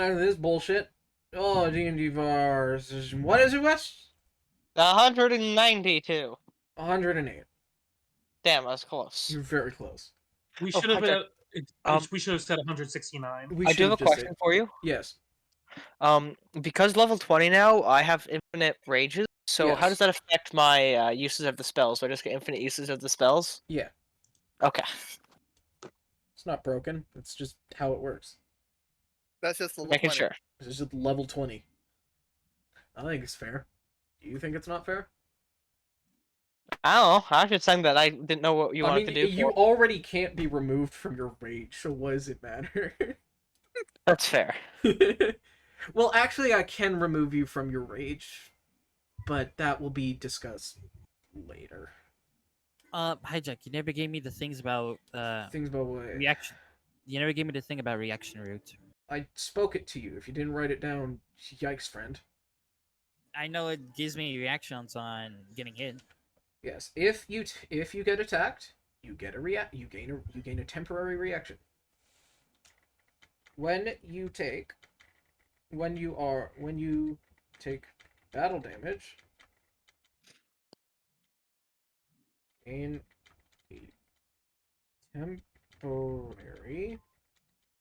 back to this bullshit. Oh, D&D Vars. What is it, Wes? 192. 108. Damn, I was close. You're very close. We Oh, should have Hunter. we should have said 169. We I do should have a just question for you. Yes. Because level 20 now, I have infinite rages. So how Yes. does that affect my uses of the spells? Do I just get infinite uses of the spells? Yeah. Okay. It's not broken. It's just how it works. That's just level Making 20. sure. It's just level 20. I think it's fair. Do you think it's not fair? I don't know. I was just saying that I didn't know what you wanted to do. You already can't be removed from your rage, so what does it matter? That's fair. Well, actually, I can remove you from your rage, but that will be discussed later. Hijack, you never gave me the things about Things about what? reaction. You never gave me the thing about reaction route. I spoke it to you. If you didn't write it down, yikes, friend. I know it gives me reactions on getting hit. Yes, if you get attacked, you get you gain a temporary reaction. When you take battle damage, gain a temporary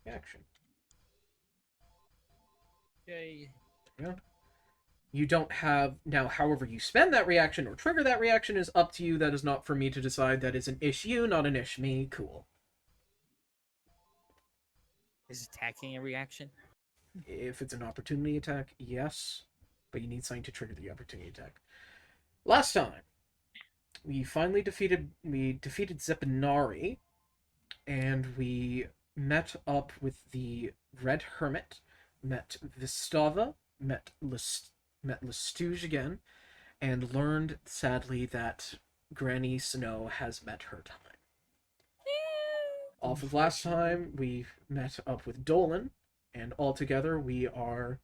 reaction. Okay. Yeah. You don't have now. However, you spend that reaction or trigger that reaction is up to you. That is not for me to decide. That is an issue, not an ish me. Cool. Is attacking a reaction? If it's an opportunity attack, yes, but you need something to trigger the opportunity attack. Last time, we finally defeated Zepinari, and we met up with the Red Hermit, met Vistava, met Lestuge again, and learned, sadly, that Granny Snow has met her time. Off of last time, we met up with Dolan, and altogether we are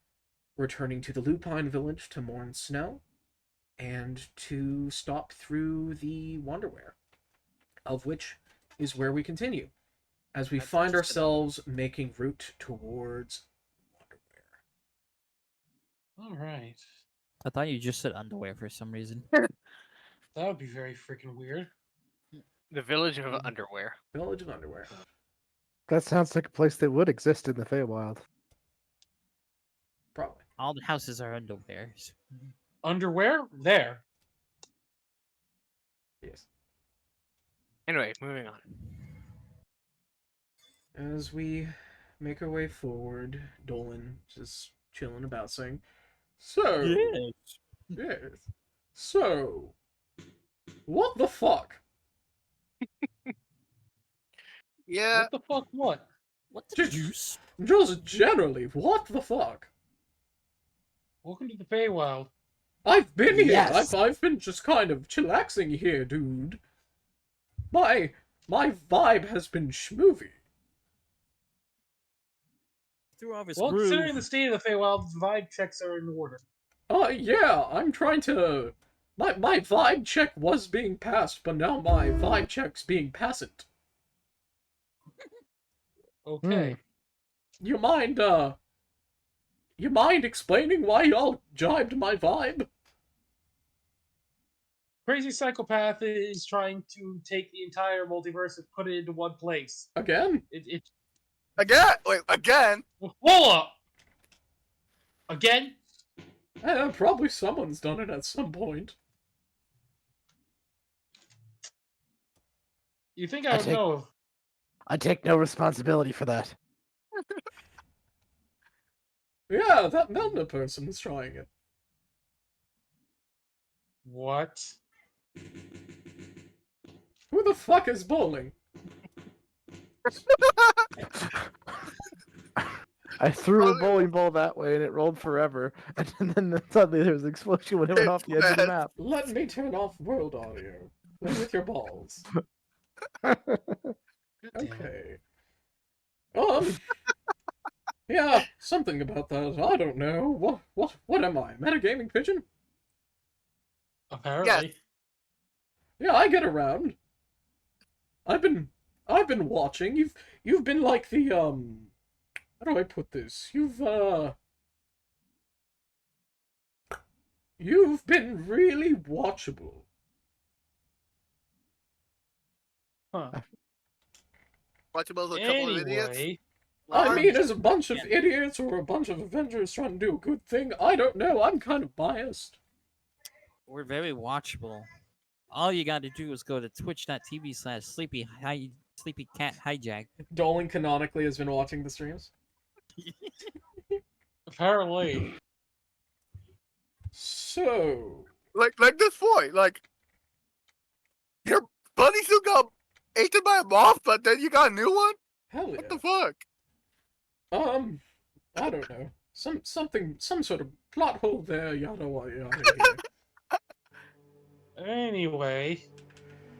returning to the Lupine Village to mourn Snow, and to stop through the Wanderwear, of which is where we continue, as we find ourselves making route towards Wanderwear. All right. I thought you just said underwear for some reason. That would be very freaking weird. The village of underwear. Village of Underwear. That sounds like a place that would exist in the Feywild. Probably. All the houses are underwear. Underwear? There. Yes. Anyway, moving on. As we make our way forward, Dolan just chilling about saying, So, yes. So, what the fuck? Yeah, What the fuck? What? What the Just- juice? Just generally, what the fuck? Welcome to the Feywild. I've been here. Yes. I've been just kind of chillaxing here, dude. My vibe has been schmoovy. Through all this Well, groove. considering the state of the Feywild, vibe checks are in order. Yeah, I'm trying to. My vibe check was being passed, but now my vibe check's being passant. Okay. You mind explaining why y'all jibed my vibe? Crazy psychopath is trying to take the entire multiverse and put it into one place. Again? It again. Wait, again. Hold up. Again? Probably someone's done it at some point. You think I I would take- know? I take no responsibility for that. Yeah, that Melna person is trying it. What? Who the fuck is bowling? I threw a bowling ball that way and it rolled forever, and then suddenly there was an explosion when it went off the edge of the map. Let me turn off world audio. Play with your balls. God damn it. Okay. Yeah, something about that. I don't know. What am I? Metagaming pigeon? Apparently. Yeah, I get around. I've been watching. You've been like the how do I put this? You've been really watchable. Huh. Watchable as a couple of idiots. Anyway, I Large. mean, as a bunch of idiots or a bunch of Avengers trying to do a good thing, I don't know. I'm kind of biased. We're very watchable. All you got to do is go to twitch.tv/sleepy cat hijack. Dolan canonically has been watching the streams. apparently, So, Like this point, like your buddy still got eaten by a moth, but then you got a new one. hell What yeah. the fuck? I don't know. Some sort of plot hole there, yada yada. anyway,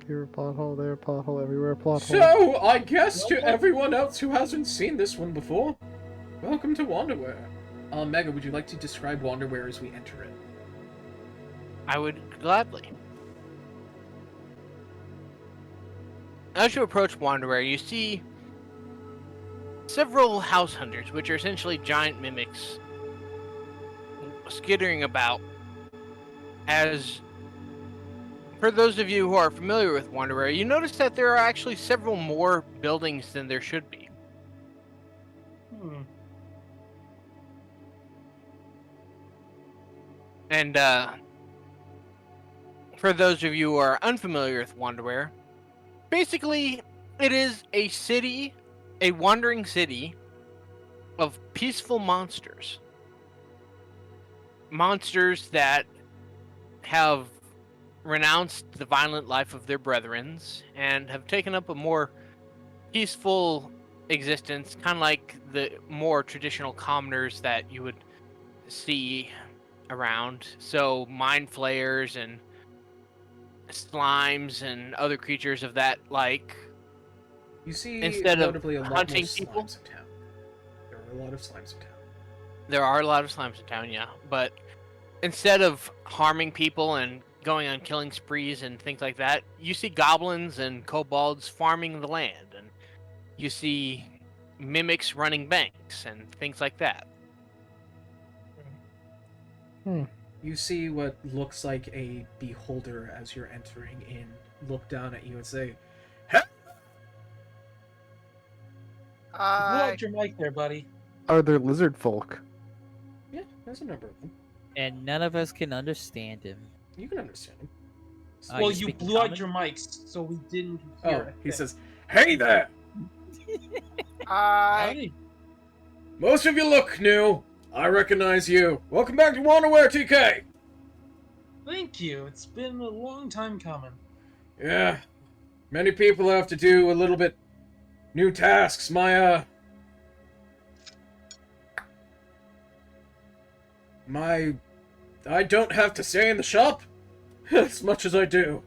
Here a pothole, there a pothole, everywhere a plot hole. So, I guess to everyone else who hasn't seen this one before, welcome to Wanderwear. Mega, would you like to describe Wanderwear as we enter it? I would gladly. As you approach Wanderer, you see several house hunters, which are essentially giant mimics, skittering about. As for those of you who are familiar with Wanderer, you notice that there are actually several more buildings than there should be. hmm. And for those of you who are unfamiliar with Wanderwear, basically it is a city, a wandering city of peaceful monsters. Monsters that have renounced the violent life of their brethrens and have taken up a more peaceful existence, kind of like the more traditional commoners that you would see around. So mind flayers and slimes and other creatures of that like. You see, Instead of notably, a lot hunting more people? slimes in town. There are a lot of slimes in town. There are a lot of slimes in town, yeah, but instead of harming people and going on killing sprees and things like that, you see goblins and kobolds farming the land, and you see mimics running banks and things like that. You see what looks like a beholder as you're entering in, look down at you and say, Blow I out your mic there, buddy. Are there lizard folk? yeah, there's a number of them. And none of us can understand him. You can understand them. Well, you you speak blew out common? your mics, so we didn't Oh, hear it. he says, hey there! Howdy. Most of you look new. I recognize you. Welcome back to Wanderwear, TK! Thank you. It's been a long time coming. Yeah, many people have to do a little bit new tasks. I don't have to stay in the shop as much as I do.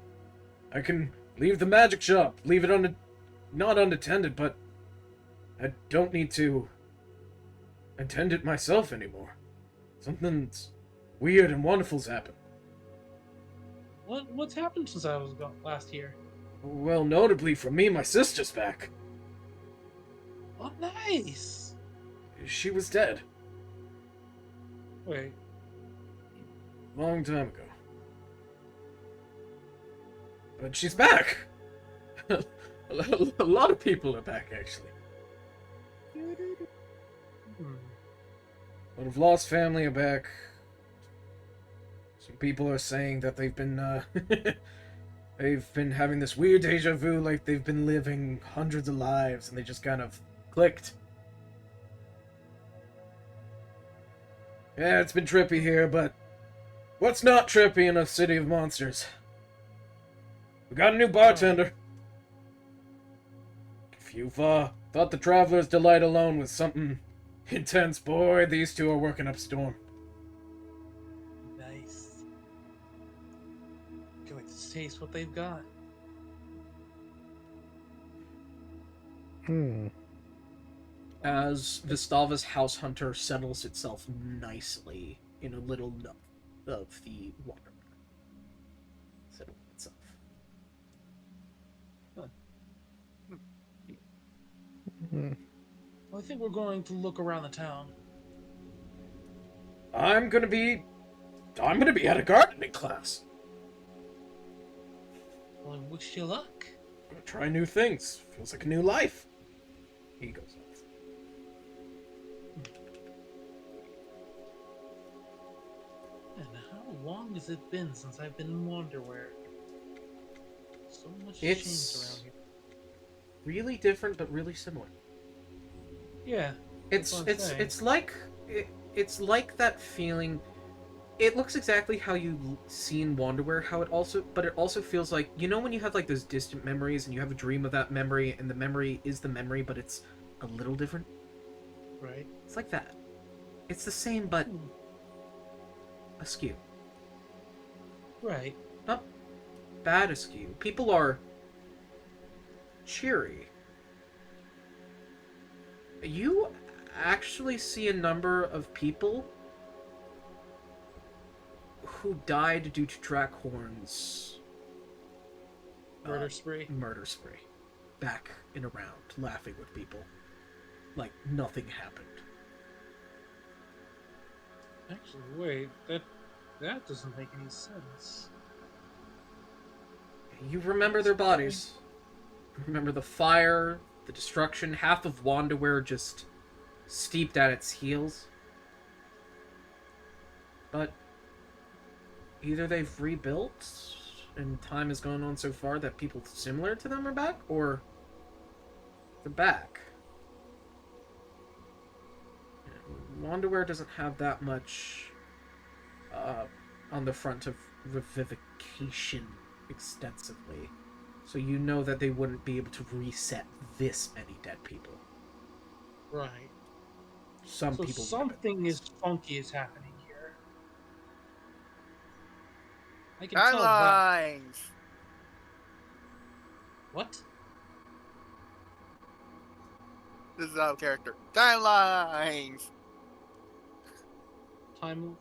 I can leave the magic shop, leave it not unattended, but I don't need to attend it myself anymore. Something's weird and wonderful's happened. What's happened since I was gone last year? Well, notably for me, my sister's back. Oh, nice. She was dead Wait, long time ago. But she's back! a lot of people are back, actually. hmm. A lot of lost family are back. Some people are saying that they've been having this weird deja vu, like they've been living hundreds of lives and they just kind of clicked. Yeah, it's been trippy here, but what's not trippy in a city of monsters? We got a new bartender. If you've thought the Traveler's Delight alone was something intense, boy, these two are working up a storm. Nice. Can't wait to taste what they've got. As Vistava's house hunter settles itself nicely in a little nook of the water. Settling itself. Well, I think we're going to look around the town. I'm gonna be at a gardening class. Well, I wish you luck. I'm gonna try new things. Feels like a new life. He goes off. And how long has it been since I've been in Wanderwear? So much It's- changed around here. Really different, but really similar. Yeah. It's That's what I'm it's saying. it's like it's like that feeling. It looks exactly how you see in Wanderwear. But it also feels like, you know, when you have like those distant memories and you have a dream of that memory, and the memory is the memory, but it's a little different. Right. It's like that. It's the same, but askew. Right. Not bad askew. People are cheery. You actually see a number of people who died due to Drakhorn's Murder spree. murder spree. Back and around, laughing with people. Like nothing happened. Actually, wait. That doesn't make any sense. You remember their bodies. Remember the fire, the destruction, half of Wanderwear just steeped at its heels. But either they've rebuilt and time has gone on so far that people similar to them are back, or they're back. Wanderwear doesn't have that much on the front of revivification extensively. So you know that they wouldn't be able to reset this many dead people. Right. Some So people would, something is funky is happening here. I can tell that. Timelines. What? This is out of character. Timelines. Time.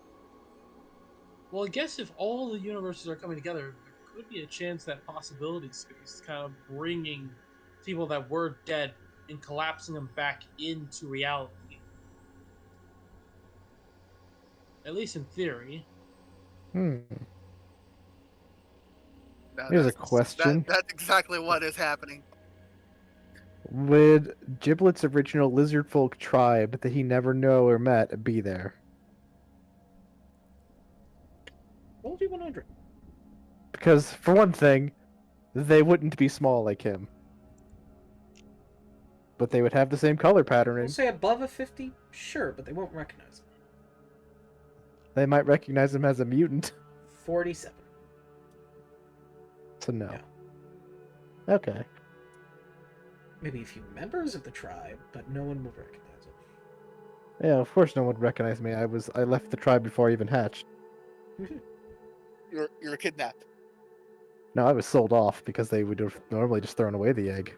Well, I guess if all the universes are coming together, there could be a chance that possibility space is kind of bringing people that were dead and collapsing them back into reality. At least in theory. Hmm. No, Here's a that's- question. That's exactly what is happening. Would Giblet's original lizard folk tribe that he never know or met be there? Roll D100. Because, for one thing, they wouldn't be small like him. But they would have the same color We'll patterning. say above a 50, sure, but they won't recognize him. They might recognize him as a mutant. 47. So no. Yeah. Okay. Maybe a few members of the tribe, but no one will recognize him. Yeah, of course no one would recognize me. I left the tribe before I even hatched. You're kidnapped. No, I was sold off because they would have normally just thrown away the egg.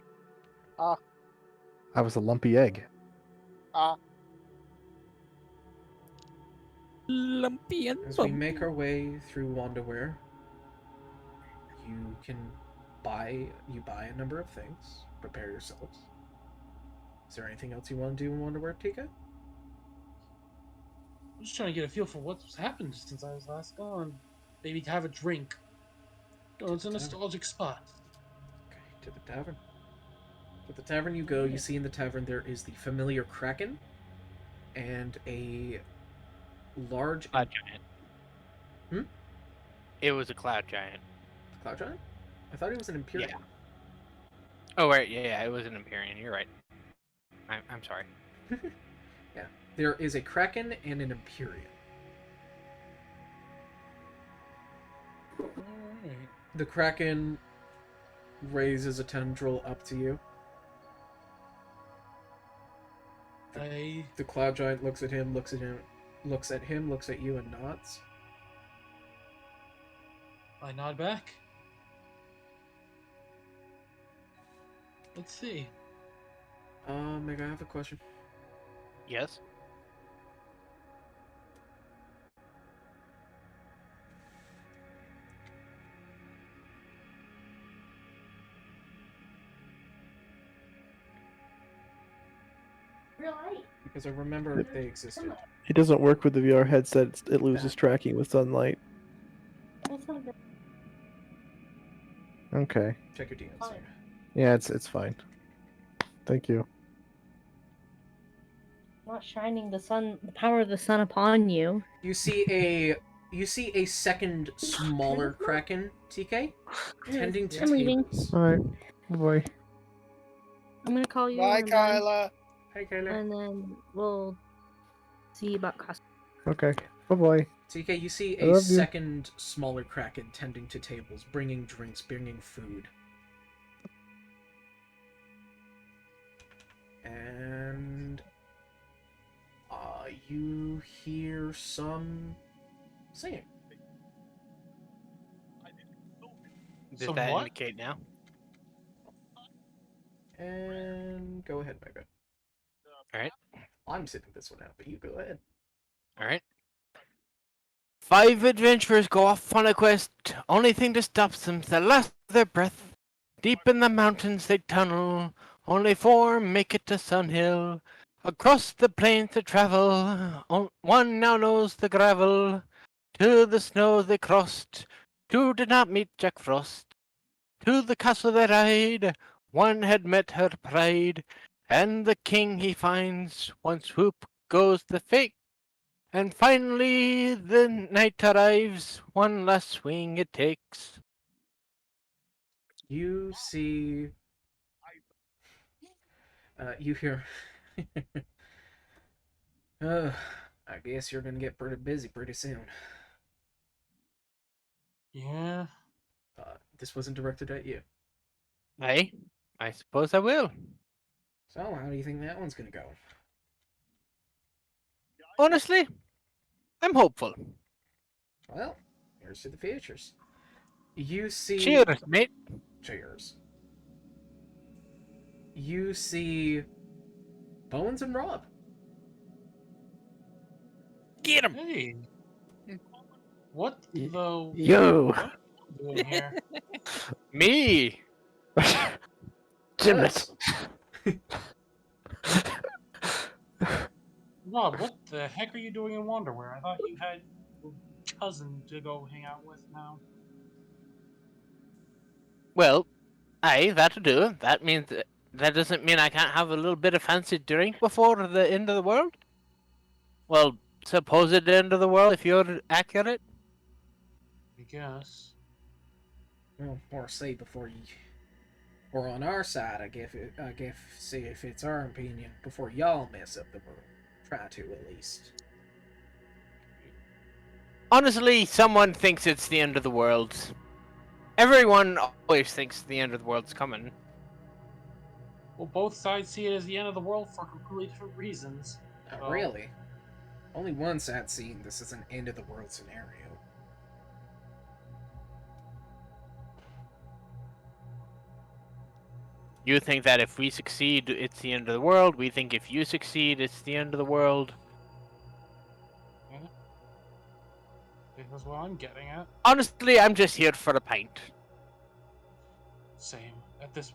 Ah. I was a lumpy egg. Lumpy and As we bumpy. make our way through Wanderwear, you buy a number of things. Prepare yourselves. Is there anything else you want to do in Wanderwear, Tika? I'm just trying to get a feel for what's happened since I was last gone. Maybe have a drink. Oh, it's a nostalgic spot. Okay, to the tavern. To the tavern you go. You see in the tavern there is the familiar Kraken and a large Cloud giant. Hmm? It was a cloud giant. cloud giant. I thought it was an Imperial. Yeah. Oh right, yeah, it was an Empyrean. You're right. I'm sorry. Yeah, there is a Kraken and an Empyrean. Alright. The Kraken raises a tendril up to you. The cloud giant looks at him, looks at you, and nods. I nod back. Let's see. Meg, I have a question. Yes. because I remember they existed. It doesn't work with the VR headset. It loses tracking with sunlight. Okay. Check your DNs. Fine. Yeah, it's fine. Thank you. Not shining the power of the sun upon you. You see a second smaller kraken, TK, tending to I'm leaving. tables. All right. Bye. I'm gonna call you. Bye, and then- Kyla. Hi, Kyler. And then we'll see about costume. Okay. Bye. TK, you see I a love you. second smaller kraken tending to tables, bringing drinks, bringing food. And you hear some singing. Does Some that what? indicate now? And go ahead, Mega. Alright. I'm sitting this one out, but you go ahead. Alright. 5 adventurers go off on a quest. Only thing to stop them's the last of their breath. Deep in the mountains they tunnel. Only 4 make it to Sunhill. Across the plains they travel. One now knows the gravel. To the snow they crossed. 2 did not meet Jack Frost. To the castle they ride. 1 had met her pride. And the king he finds. One swoop goes the fate. And finally the night arrives. 1 last swing it takes. You see. You hear. I guess you're gonna get pretty busy pretty soon. Yeah. This wasn't directed at you. Hey, I suppose I will. So, how do you think that one's gonna go? Honestly, I'm hopeful. Well, here's to the futures. You see. Cheers, mate. Cheers. You see. Bones and Rob. Get him. Hey. What the? Yo. What are you doing here? Me. Gymnast. Rob, what the heck are you doing in Wanderwear? I thought you had a cousin to go hang out with now. Well, aye, that'll do. That means that doesn't mean I can't have a little bit of fancy drink before the end of the world. Well, supposed end of the world, if you're accurate. I guess. Well, or say before you. Or on our side, I guess, say if it's our opinion, before y'all mess up the world. Try to, at least. Honestly, someone thinks it's the end of the world. Everyone always thinks the end of the world's coming. Well, both sides see it as the end of the world for completely different reasons. Not Oh. really. Only one side seeing this as an end of the world scenario. You think that if we succeed, it's the end of the world. We think if you succeed, it's the end of the world. That's what I'm getting at. Honestly, I'm just here for a pint. Same. At this,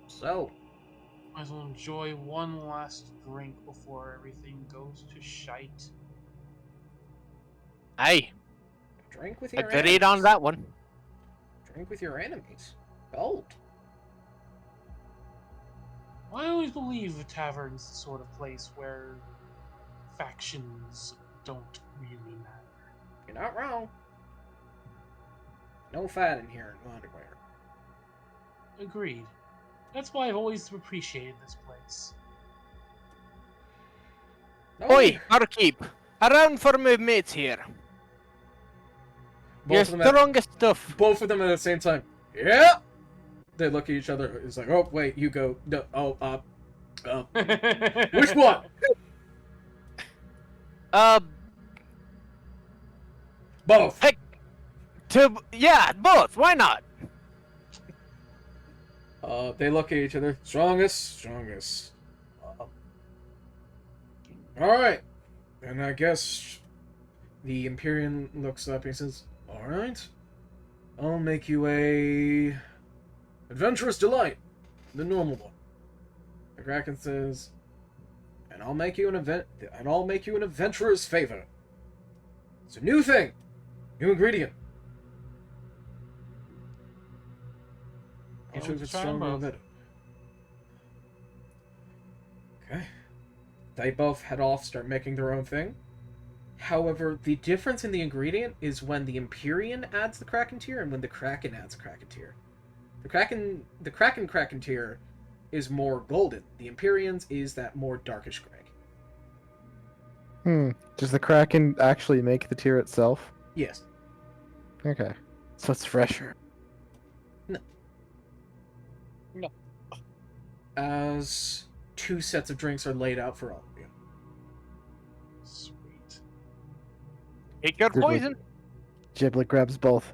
So, might as well enjoy one last drink before everything goes to shite. Aye, drink with your agreed on enemies. that one. Drink with your enemies. Gold. I always believe a tavern's the sort of place where factions don't really matter. You're not wrong. No fighting here in Underwear. Agreed. That's why I've always appreciated this place. Oi, barkeep! Around for my mates here. Your Both of, them at, strongest stuff. both of them at the same time. Yeah! They look at each other. It's like, oh, wait, you go. No, which one? Both. Heck, yeah, both. Why not? They look at each other. Strongest. Alright. And I guess the Empyrean looks up and says, alright. I'll make you a adventurous delight. The normal one. The Kraken says, and I'll make you an adventurer's favor. It's a new thing, new ingredient. Each Oh, of it's try 'em stronger or both. better. Okay. They both head off, start making their own thing. However, the difference in the ingredient is when the Empyrean adds the Kraken tier and when the Kraken adds Kraken tier. The Kraken tier is more golden. The Empyrean's is that more darkish gray. Does the Kraken actually make the tier itself? Yes. Okay. So it's fresher. As 2 sets of drinks are laid out for all of you. Sweet. It got Good poison. Giblet grabs both.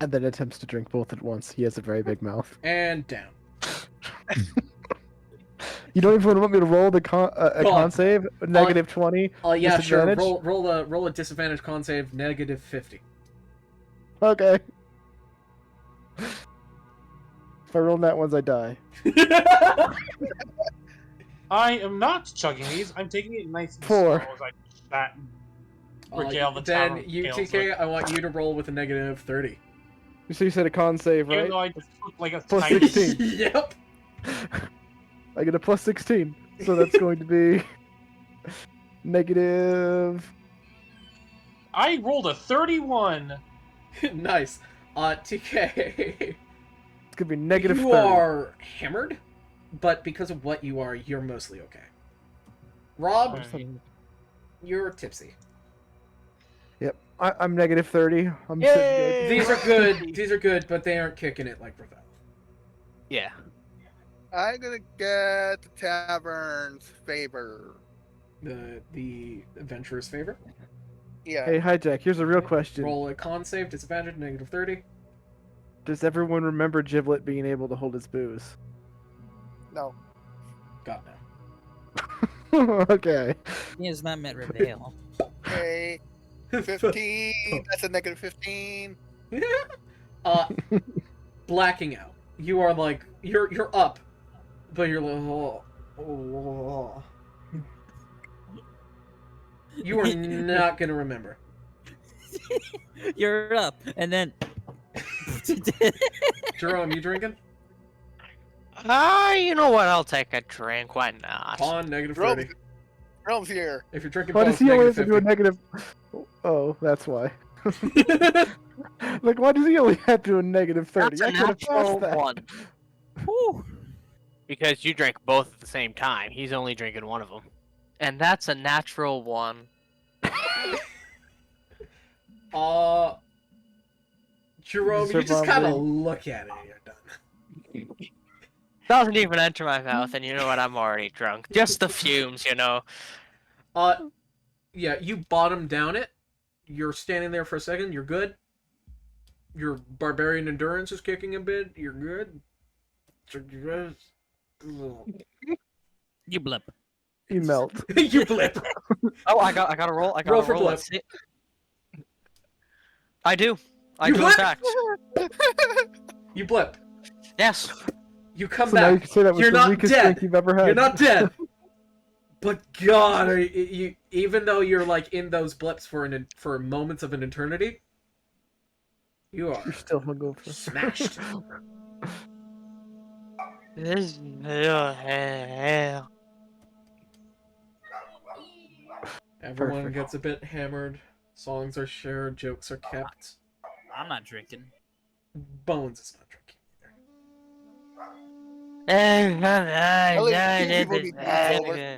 And then attempts to drink both at once. He has a very big mouth. And down. You don't even want me to roll the con Go on. save? Negative 20? Yeah, sure. Disadvantage? Roll a disadvantage con save, negative 50. Okay. If I roll that ones, I die. I am not chugging these. I'm taking it nice and 4. slow as I chat and regale the then town of you, tales, TK, I want you to roll with a negative 30. So you said a con save, Even right? though I just look like a Plus tiny 16. Yep. I get a plus 16. So that's going to be negative. I rolled a 31. Nice. TK. It's going to be negative You 30. are hammered, but because of what you are, you're mostly okay. Rob, you're tipsy. Yep. I'm negative 30. I'm sitting good. These are good. These are good, but they aren't kicking it like Ravel. Yeah. I'm gonna get the tavern's favor. The adventurer's favor. Yeah. Hey, Hijack, here's a real question. Roll a con save, disadvantage, negative 30. Does everyone remember Giblet being able to hold his booze? No. God no. Okay. He has not met Reveal. Okay. 15. That's a negative 15. Blacking out. You are like you're up, but you're like oh. You are not gonna remember. You're up, and then. Jerome, you drinking? You know what? I'll take a drink. Why not? On negative Rome's, 30. Rome's here. If you're drinking Why both, does he only have negative to do a negative? Oh, that's why. Like, why does he only have to do a negative 30? That's a I could have natural passed that. one. Whew. Because you drank both at the same time. He's only drinking one of them. And that's a natural one. Jerome, you just kind of look at it and you're done. Doesn't even enter my mouth, and you know what? I'm already drunk. Just the fumes, you know. Yeah, you bottom down it. You're standing there for a second. You're good. Your barbarian endurance is kicking a bit. You're good. You blip. You melt. You blip. Oh, I got a roll. I got Roll a for roll. blip. Let's see. I do. I You do blip? attack. You blip. Yes. You come So now you back. can say that was You're the not weakest dead. drink you've ever had. You're not dead. But God, you even though you're like in those blips for moments of an eternity, you are You're still hungover. smashed. This. Everyone Perfect. gets a bit hammered. Songs are shared. Jokes are kept. I'm not drinking. Bones is not drinking either.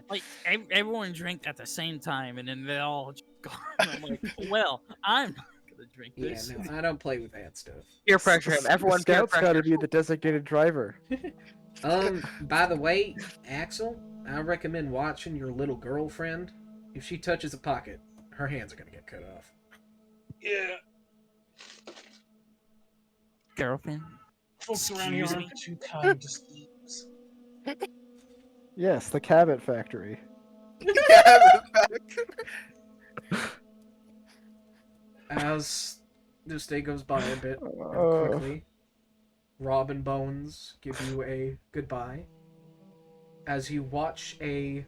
Like everyone drank at the same time, and then they all just go. I'm like, well, I'm not gonna drink Yeah, this. no, I don't play with that stuff. Peer pressure him. Everyone peer Scout's got to pressure. be the designated driver. By the way, Axel, I recommend watching your little girlfriend. If she touches a pocket, her hands are gonna get cut off. Yeah. Girlfriend. Folks around here Excuse aren't too kind to sleeps. Yes, the Cabot factory. As this day goes by a bit Oh. quickly, Rob and Bones give you a goodbye. as you watch a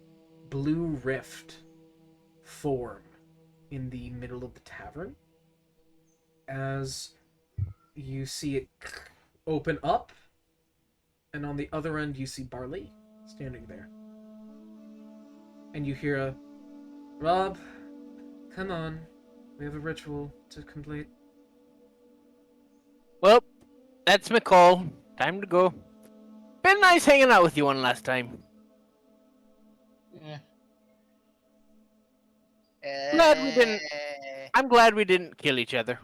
blue rift form in the middle of the tavern. As you see it open up, and on the other end you see Barley standing there. And you hear a, "Rob, come on, we have a ritual to complete." Well, that's McCall. Time to go. Been nice hanging out with you one last time. Yeah. Glad we didn't- I'm glad we didn't kill each other.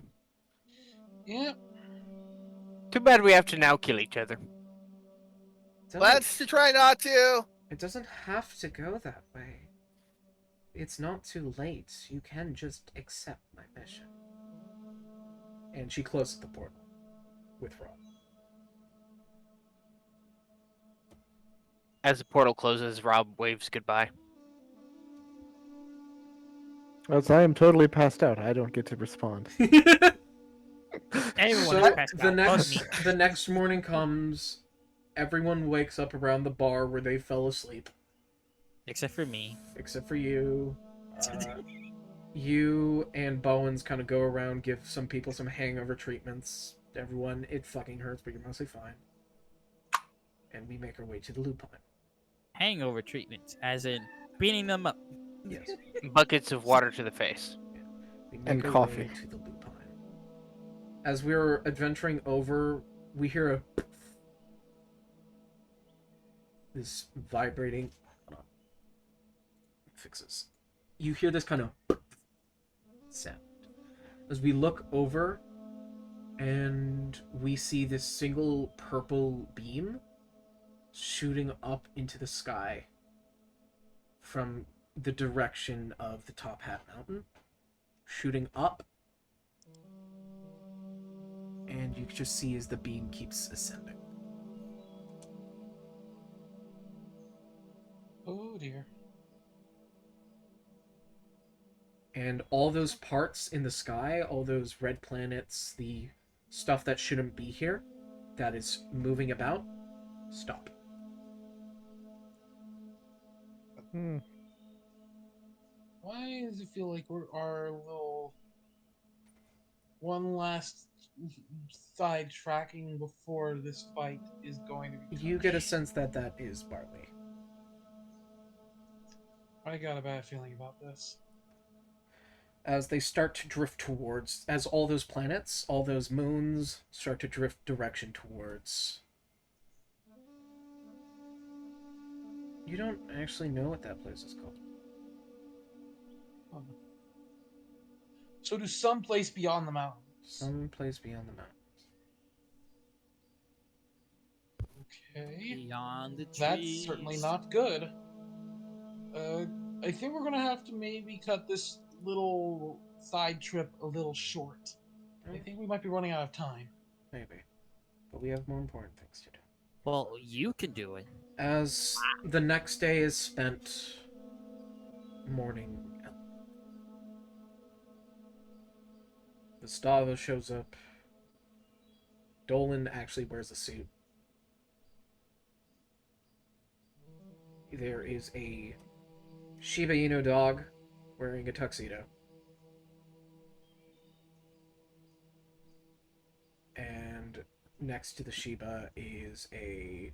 Yeah. Too bad we have to now kill each other. Let's try not to. It doesn't have to go that way. It's not too late. You can just accept my mission. And she closes the portal with Rob. As the portal closes, Rob waves goodbye. As I am totally passed out, I don't get to respond. Everyone So is passed the out, next bug me. the next morning comes. Everyone wakes up around the bar where they fell asleep, Except for me. except for you. You and Bowens kind of go around, give some people some hangover treatments. Everyone, it fucking hurts, but you're mostly fine. And we make our way to the Lupine. Hangover treatment, as in beating them up. Yes. Buckets of water to the face. We And make our coffee. way to the Lupine. As we're adventuring over, we hear a this vibrating. Hold on. Fixes. You hear this kind of sound as we look over, and we see this single purple beam shooting up into the sky from the direction of the Top Hat Mountain, shooting up, and you just see as the beam keeps ascending. Oh dear. And all those parts in the sky, all those red planets, the stuff that shouldn't be here, that is moving about, stop. Hmm. Why does it feel like we're our little one last side tracking before this fight is going to be? You get a sense that that is Barley. I got a bad feeling about this. As they start to drift towards, as all those planets, all those moons start to drift direction towards. You don't actually know what that place is called. So to some place beyond the mountains. Some place beyond the mountains. Okay. Beyond the trees. That's certainly not good. I think we're gonna have to maybe cut this little side trip a little short. I think we might be running out of time. Maybe. But we have more important things to do. Well, you can do it. As the next day is spent mourning, Gustavo shows up. Dolan actually wears a suit. There is a Shiba Inu dog wearing a tuxedo. And next to the Shiba is a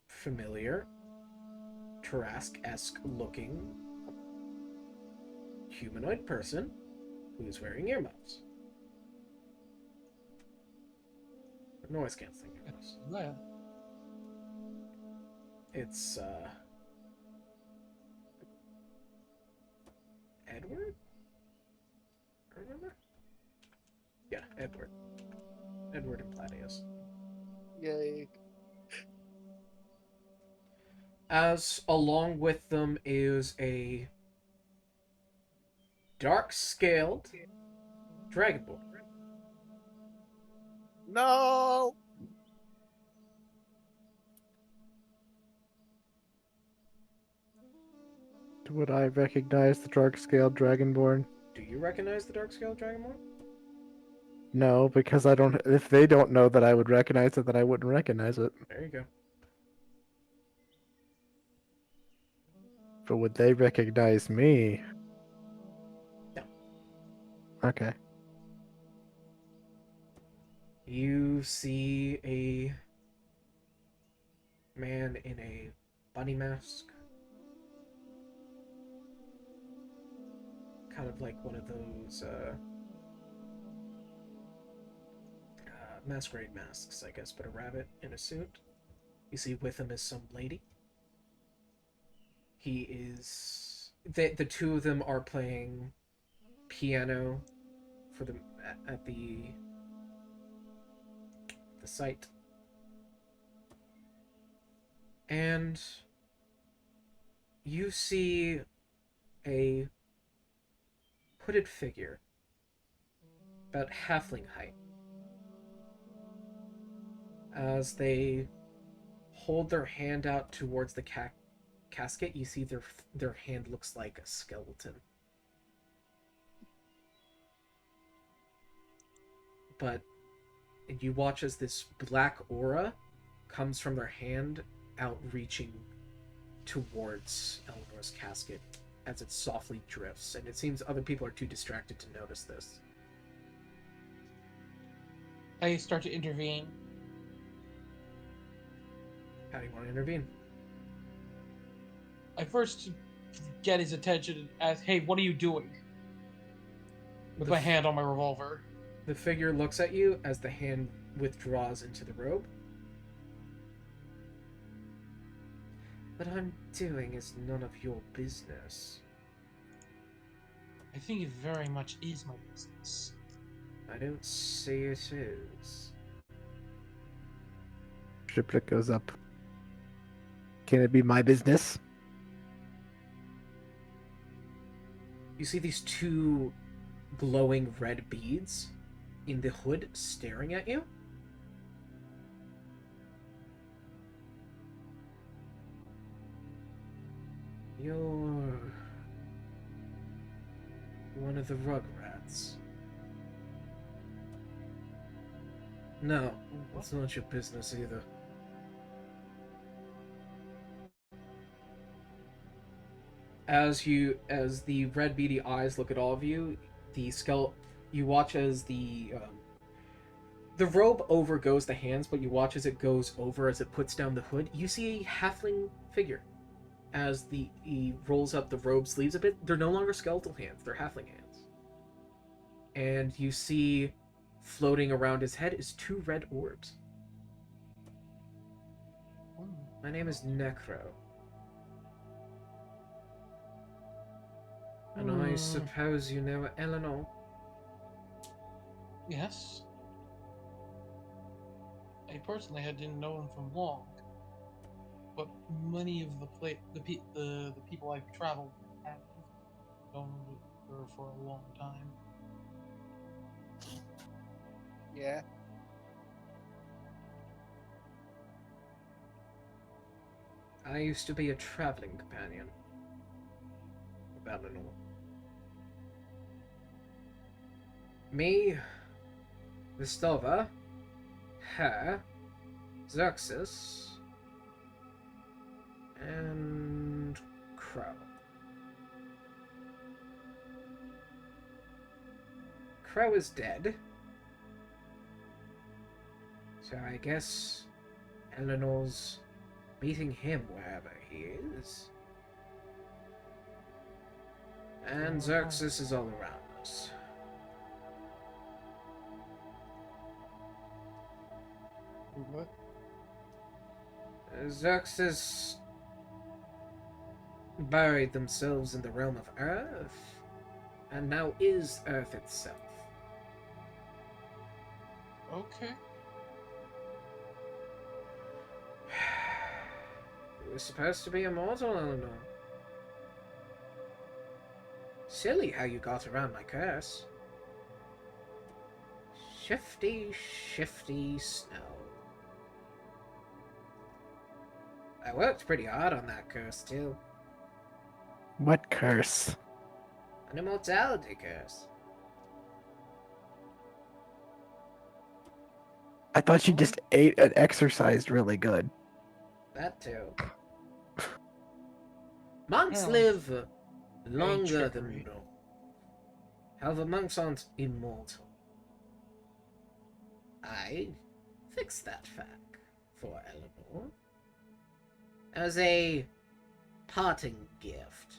familiar, Tarask-esque looking humanoid person who is wearing earmuffs. Noise canceling earmuffs. Yeah. It's Edward? Remember? Yeah, Edward. Edward and Gladius. Yay. As along with them is a dark-scaled dragonborn. No. Would I recognize the dark-scaled dragonborn? Do you recognize the dark-scaled dragonborn? No, because I don't. If they don't know that I would recognize it, then I wouldn't recognize it. There you go. But would they recognize me? No. Okay. You see a man in a bunny mask. Kind of like one of those masquerade masks, I guess, but a rabbit in a suit. You see with him is some lady. He is... The two of them are playing piano for the at the site. And you see a hooded figure about halfling height as they hold their hand out towards the casket. You see their hand looks like a skeleton, but you watch as this black aura comes from their hand out, reaching towards Eleanor's casket as it softly drifts, and it seems other people are too distracted to notice this. I start to intervene. How do you want to intervene? I first get his attention and ask, "Hey, what are you doing?" With my hand on my revolver. The figure looks at you as the hand withdraws into the robe. What I'm doing is none of your business. I think it very much is my business. I don't say it is. Triplet goes up. Can it be my business? You see these two glowing red beads in the hood staring at you? You're one of the Rugrats. No, it's not your business either. As the red beady eyes look at all of you, you watch as the robe overgoes the hands, but you watch as it goes over as it puts down the hood. You see a halfling figure as he rolls up the robe sleeves a bit. They're no longer skeletal hands, they're halfling hands. And you see floating around his head is two red orbs. My name is Necro. And I suppose you know Eleanor? Yes. I personally didn't know him from long, but many of the people I've traveled with have known her for a long time. Yeah. I used to be a traveling companion of Eleanor. Me, Vistova, her, Xerxes, and Crow. Crow is dead, so I guess Eleanor's meeting him wherever he is. And Xerxes is all around us. What? Xerxes buried themselves in the realm of Earth, and now is Earth itself. Okay. You were supposed to be immortal, Eleanor. Silly how you got around my curse. Shifty, shifty snow. I worked pretty hard on that curse, too. What curse? An immortality curse. I thought you just ate and exercised really good. That, too. Monks Oh. live longer than trickery. normal. However, monks aren't immortal. I fixed that fact for Eleanor as a parting gift.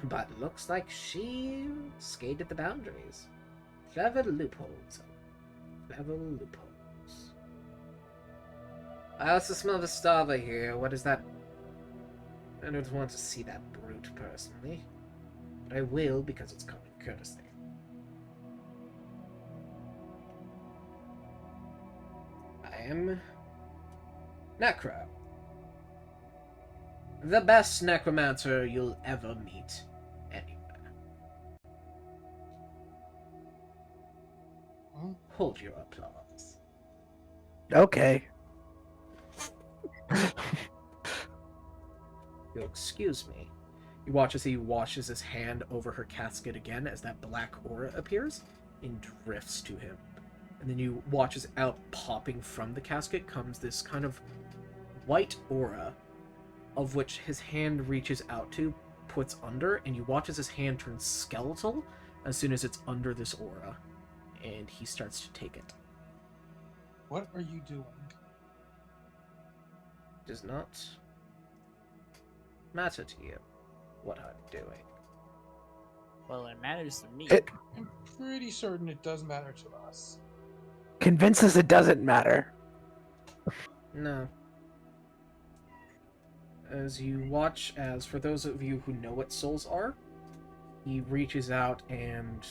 But looks like she skated the boundaries. Clever loopholes. Clever loopholes. I also smell Vistava here. What is that? I don't want to see that brute personally. But I will because it's common courtesy. I am Necro. The best necromancer you'll ever meet anywhere. Hmm? Hold your applause. Okay. You'll excuse me. You watch as he washes his hand over her casket again as that black aura appears and drifts to him. And then you watch as out popping from the casket comes this kind of white aura of which his hand reaches out to, puts under, and you watch as his hand turns skeletal as soon as it's under this aura. And he starts to take it. What are you doing? Does not matter to you what I'm doing. Well, it matters to me. I'm pretty certain it does matter to us. Convince us it doesn't matter. No. As you watch, as for those of you who know what souls are, he reaches out and,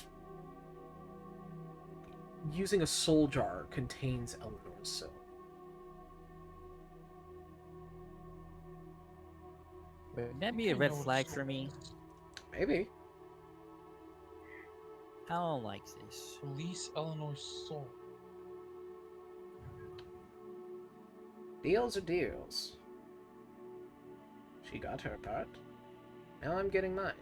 using a soul jar, contains Eleanor's soul. Would that be a I red know what flag soul for me? is. Maybe. I don't like this. Release Eleanor's soul. Deals are deals. She got her part. Now I'm getting mine.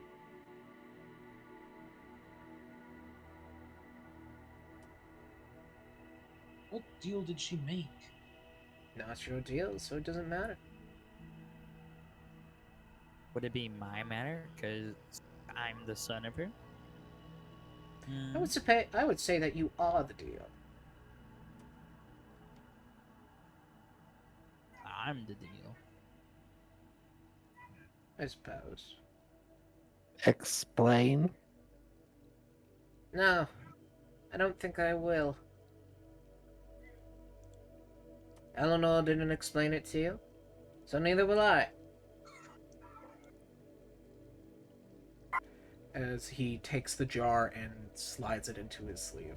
What deal did she make? Not your deal, so it doesn't matter. Would it be my matter? Because I'm the son of her? I would say that you are the deal. I'm the deal. I suppose. Explain. No, I don't think I will. Eleanor didn't explain it to you, so neither will I. As he takes the jar and slides it into his sleeve.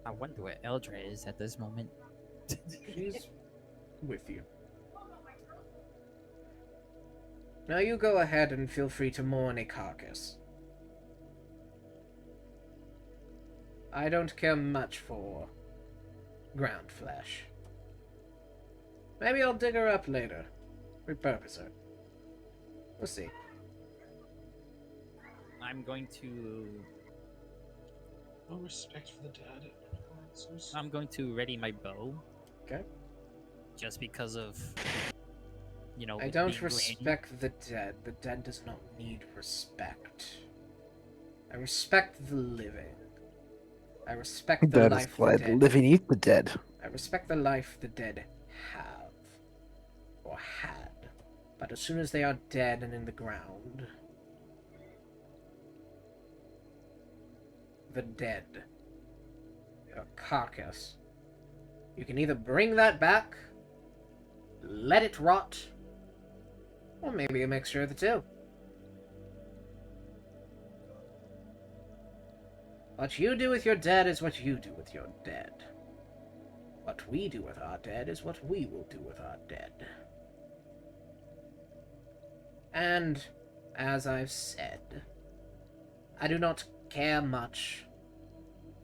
I wonder where Eldra is at this moment. She's with you. Now you go ahead and feel free to mourn a carcass. I don't care much for ground flesh. Maybe I'll dig her up later. Repurpose her. We'll see. I'm going to No respect for the dead. I'm going to ready my bow. Okay. Just because of I it don't being green. respect the dead. The dead does not need respect. I respect the living. I respect the That is life why the the dead. living eat the dead. I respect the life the dead have. Or had. But as soon as they are dead and in the ground, the dead, your carcass, you can either bring that back, let it rot, or maybe a mixture of the two. What you do with your dead is what you do with your dead. What we do with our dead is what we will do with our dead. And, as I've said, I do not care much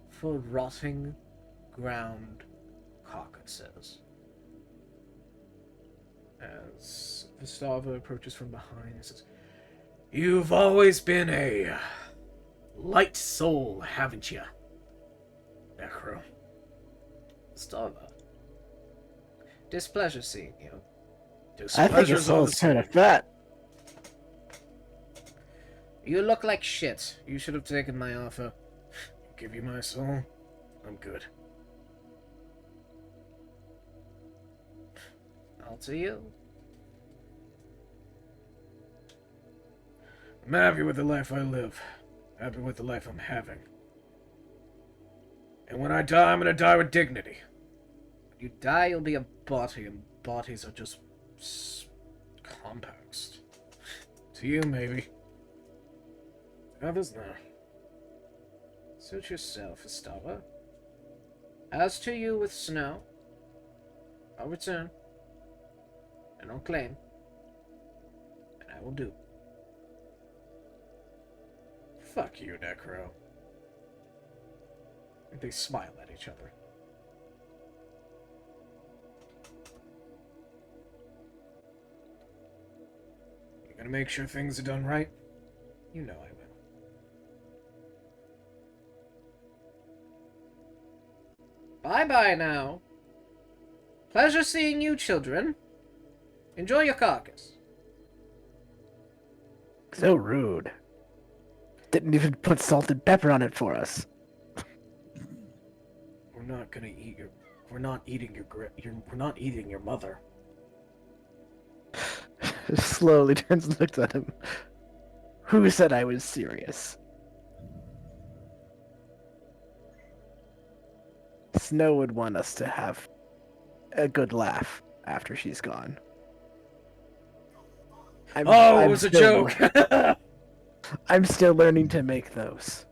for rotting ground carcasses. As Vistava approaches from behind and says, "You've always been a light soul, haven't you, Necro?" Stava. Displeasure seeing you. I think his soul's kind of fat. You look like shit. You should have taken my offer. Give you my soul. I'm good. Alter you. I'm happy with the life I live. Happy with the life I'm having. And when I die, I'm gonna die with dignity. When you die, you'll be a body, and bodies are just compost. To you, maybe. To others, no. Suit yourself, Estava. As to you with Snow, I'll return. And I'll claim. And I will do. Fuck you, Necro. And they smile at each other. You gonna make sure things are done right? You know I will. Bye-bye now. Pleasure seeing you, children. Enjoy your carcass. So rude. Didn't even put salt and pepper on it for us. We're not gonna eat your... We're not eating we're not eating your mother. Slowly turns and looks at him. Who said I was serious? Snow would want us to have a good laugh after she's gone. It I'm was a still- joke! I'm still learning to make those.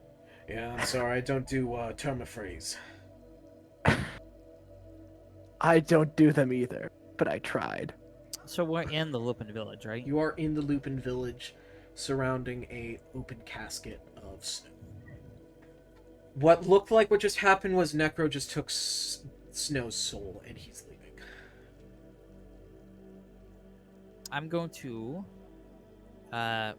Yeah, I'm sorry, I don't do term of phrase. I don't do them either, but I tried. So we're in the Lupin village, right? You are in the Lupin village, surrounding a open casket of snow. What looked like what just happened was Necro just took Snow's soul, and he's leaving. I'm going to. I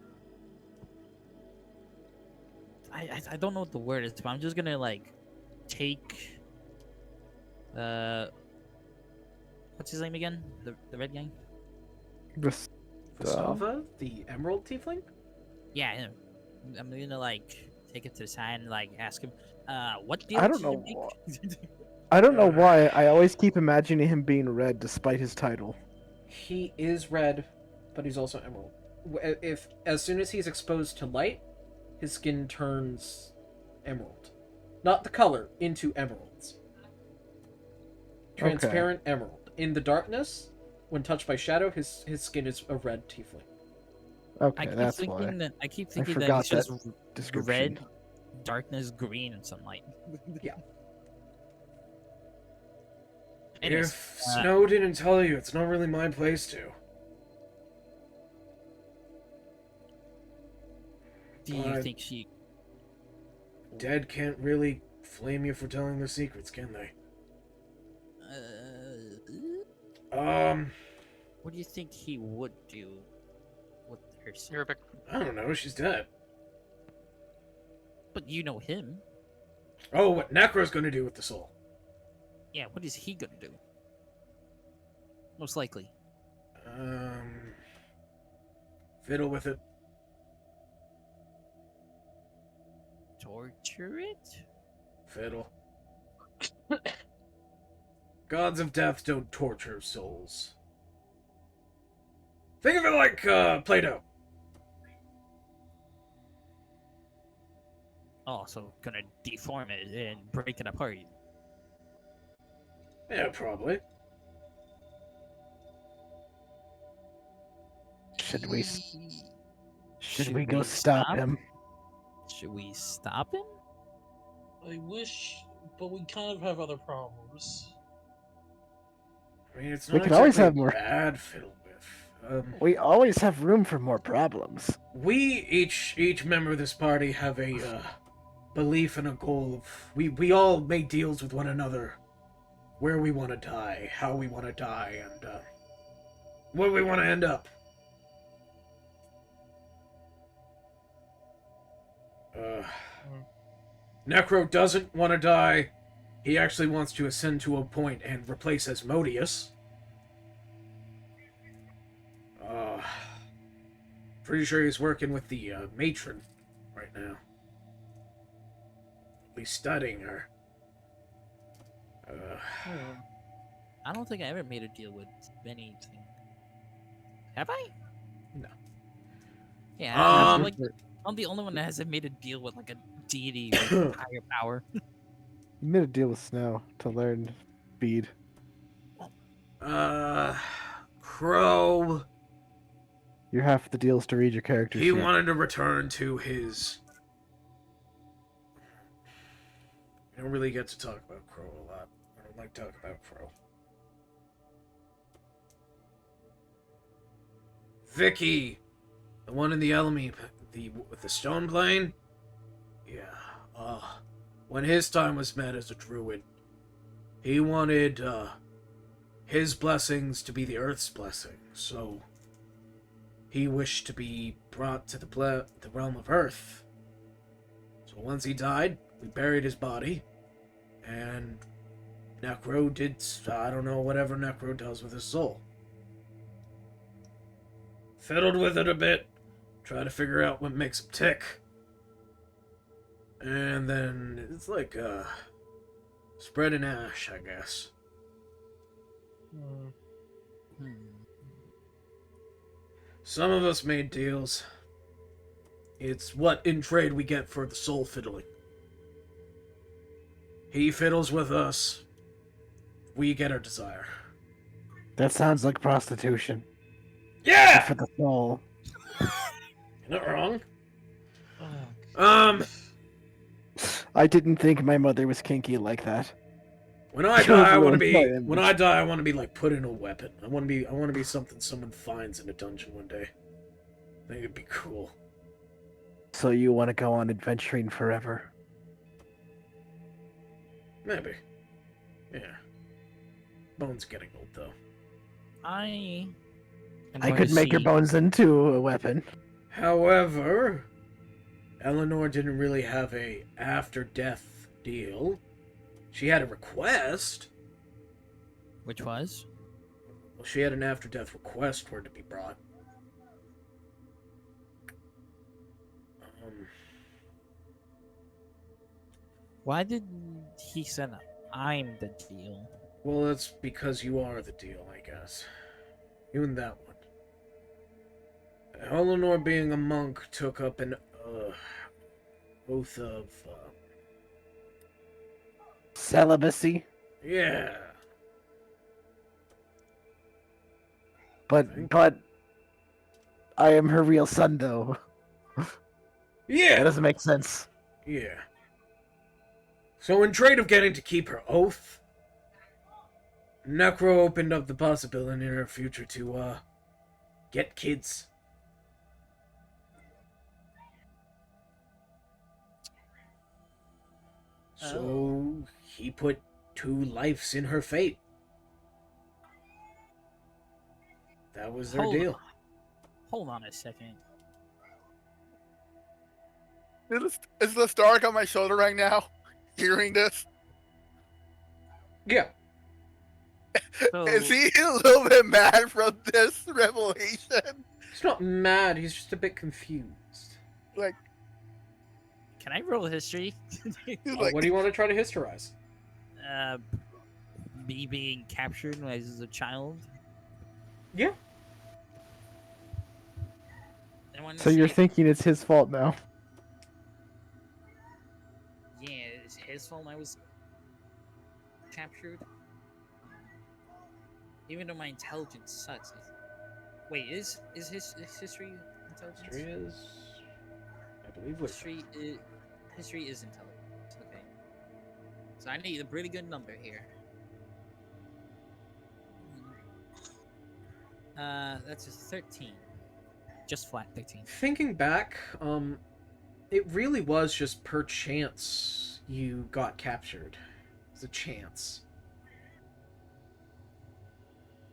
don't know what the word is, but I'm just gonna like take. What's his name again? The red guy. Gustava, the Emerald Tiefling? Yeah, him. I'm gonna like take it to the side and like ask him, what deal I don't did you know make? I don't know why. I always keep imagining him being red despite his title. He is red, but he's also emerald. If as soon as he's exposed to light, his skin turns emerald. Not the color, into emeralds. Transparent emerald. In the darkness, when touched by shadow, his skin is a red tiefling. Okay, that's why. I keep thinking that forgot it's just that description. red, darkness, green, and sunlight. Yeah. Anyways, If Snow didn't tell you, it's not really my place to. do you but- think she? Dead can't really flame you for telling their secrets, can they? What do you think he would do with her? You're a bit... I don't know, she's dead. But you know him. Oh, what Necro's gonna do with the soul? Yeah, what is he gonna do? Most likely. Fiddle with it. Torture it? Fiddle. Gods of death don't torture souls. Think of it like Play-Doh. Oh, so gonna deform it and break it apart. Yeah, probably. Should we go stop him? Should we stop him? I wish, but we kind of have other problems. I mean, it's We not could always exactly have more- bad fiddle with. We always have room for more problems. We each member of this party have a belief and a goal of we all make deals with one another, where we want to die, how we want to die, and where we want to end up. Necro doesn't want to die. He actually wants to ascend to a point and replace Asmodeus. Pretty sure he's working with the matron right now. He's studying her. I don't think I ever made a deal with anything. Have I? No. Yeah, Um, I'm the only one that hasn't made a deal with like a deity with higher power. You made a deal with Snow to learn speed. Crow. Your half of the deal is to read your character He sheet. wanted to return to his. I don't really get to talk about Crow a lot. I don't like talking about Crow. Vicky, the one in the Elemi, with the stone plane. Yeah. When his time was met as a druid, he wanted his blessings to be the Earth's blessing. So he wished to be brought to the realm of Earth. So once he died, we buried his body, and Necro did, I don't know, whatever Necro does with his soul. Fiddled with it a bit, try to figure out what makes him tick. And then it's like, spreading ash, I guess. Some of us made deals. It's what in trade we get for the soul fiddling. He fiddles with us. We get our desire. That sounds like prostitution. Yeah! For the soul. You're not wrong. Oh, I didn't think my mother was kinky like that. When I She was die, I want to really be. fine. When I die, I want to be like put in a weapon. I want to be something someone finds in a dungeon one day. I think it'd be cool. So you want to go on adventuring forever? Maybe. Yeah. Bones getting old though. I I could make your bones into a weapon. However, Eleanor didn't really have a after-death deal. She had a request. Which was? Well, she had an after-death request for it to be brought. Why did he say that I'm the deal? Well, that's because you are the deal, I guess. You and that one. Eleanor, being a monk, took up an oath of Celibacy? yeah. But I am her real son, though. That Yeah. doesn't make sense. Yeah. So in trade of getting to keep her oath, Necro opened up the possibility in her future to get kids. So he put 2 lives in her fate. That was their deal. Hold on a second. Is the Stark on my shoulder right now? Hearing this? Yeah. So, Is he a little bit mad from this revelation? He's not mad, he's just a bit confused. Like, can I roll history? he's like, What do you want to try to historize? Me being captured when I was a child. Yeah. I wanna So you're say- thinking it's his fault now? Yeah, it's his fault I was captured. Even though my intelligence sucks. Wait, is his history intelligence? History is, I believe, what History is intelligence. Okay. So I need a pretty good number here. That's just 13. Just flat 13. Thinking back, it really was just per chance you got captured. It's a chance.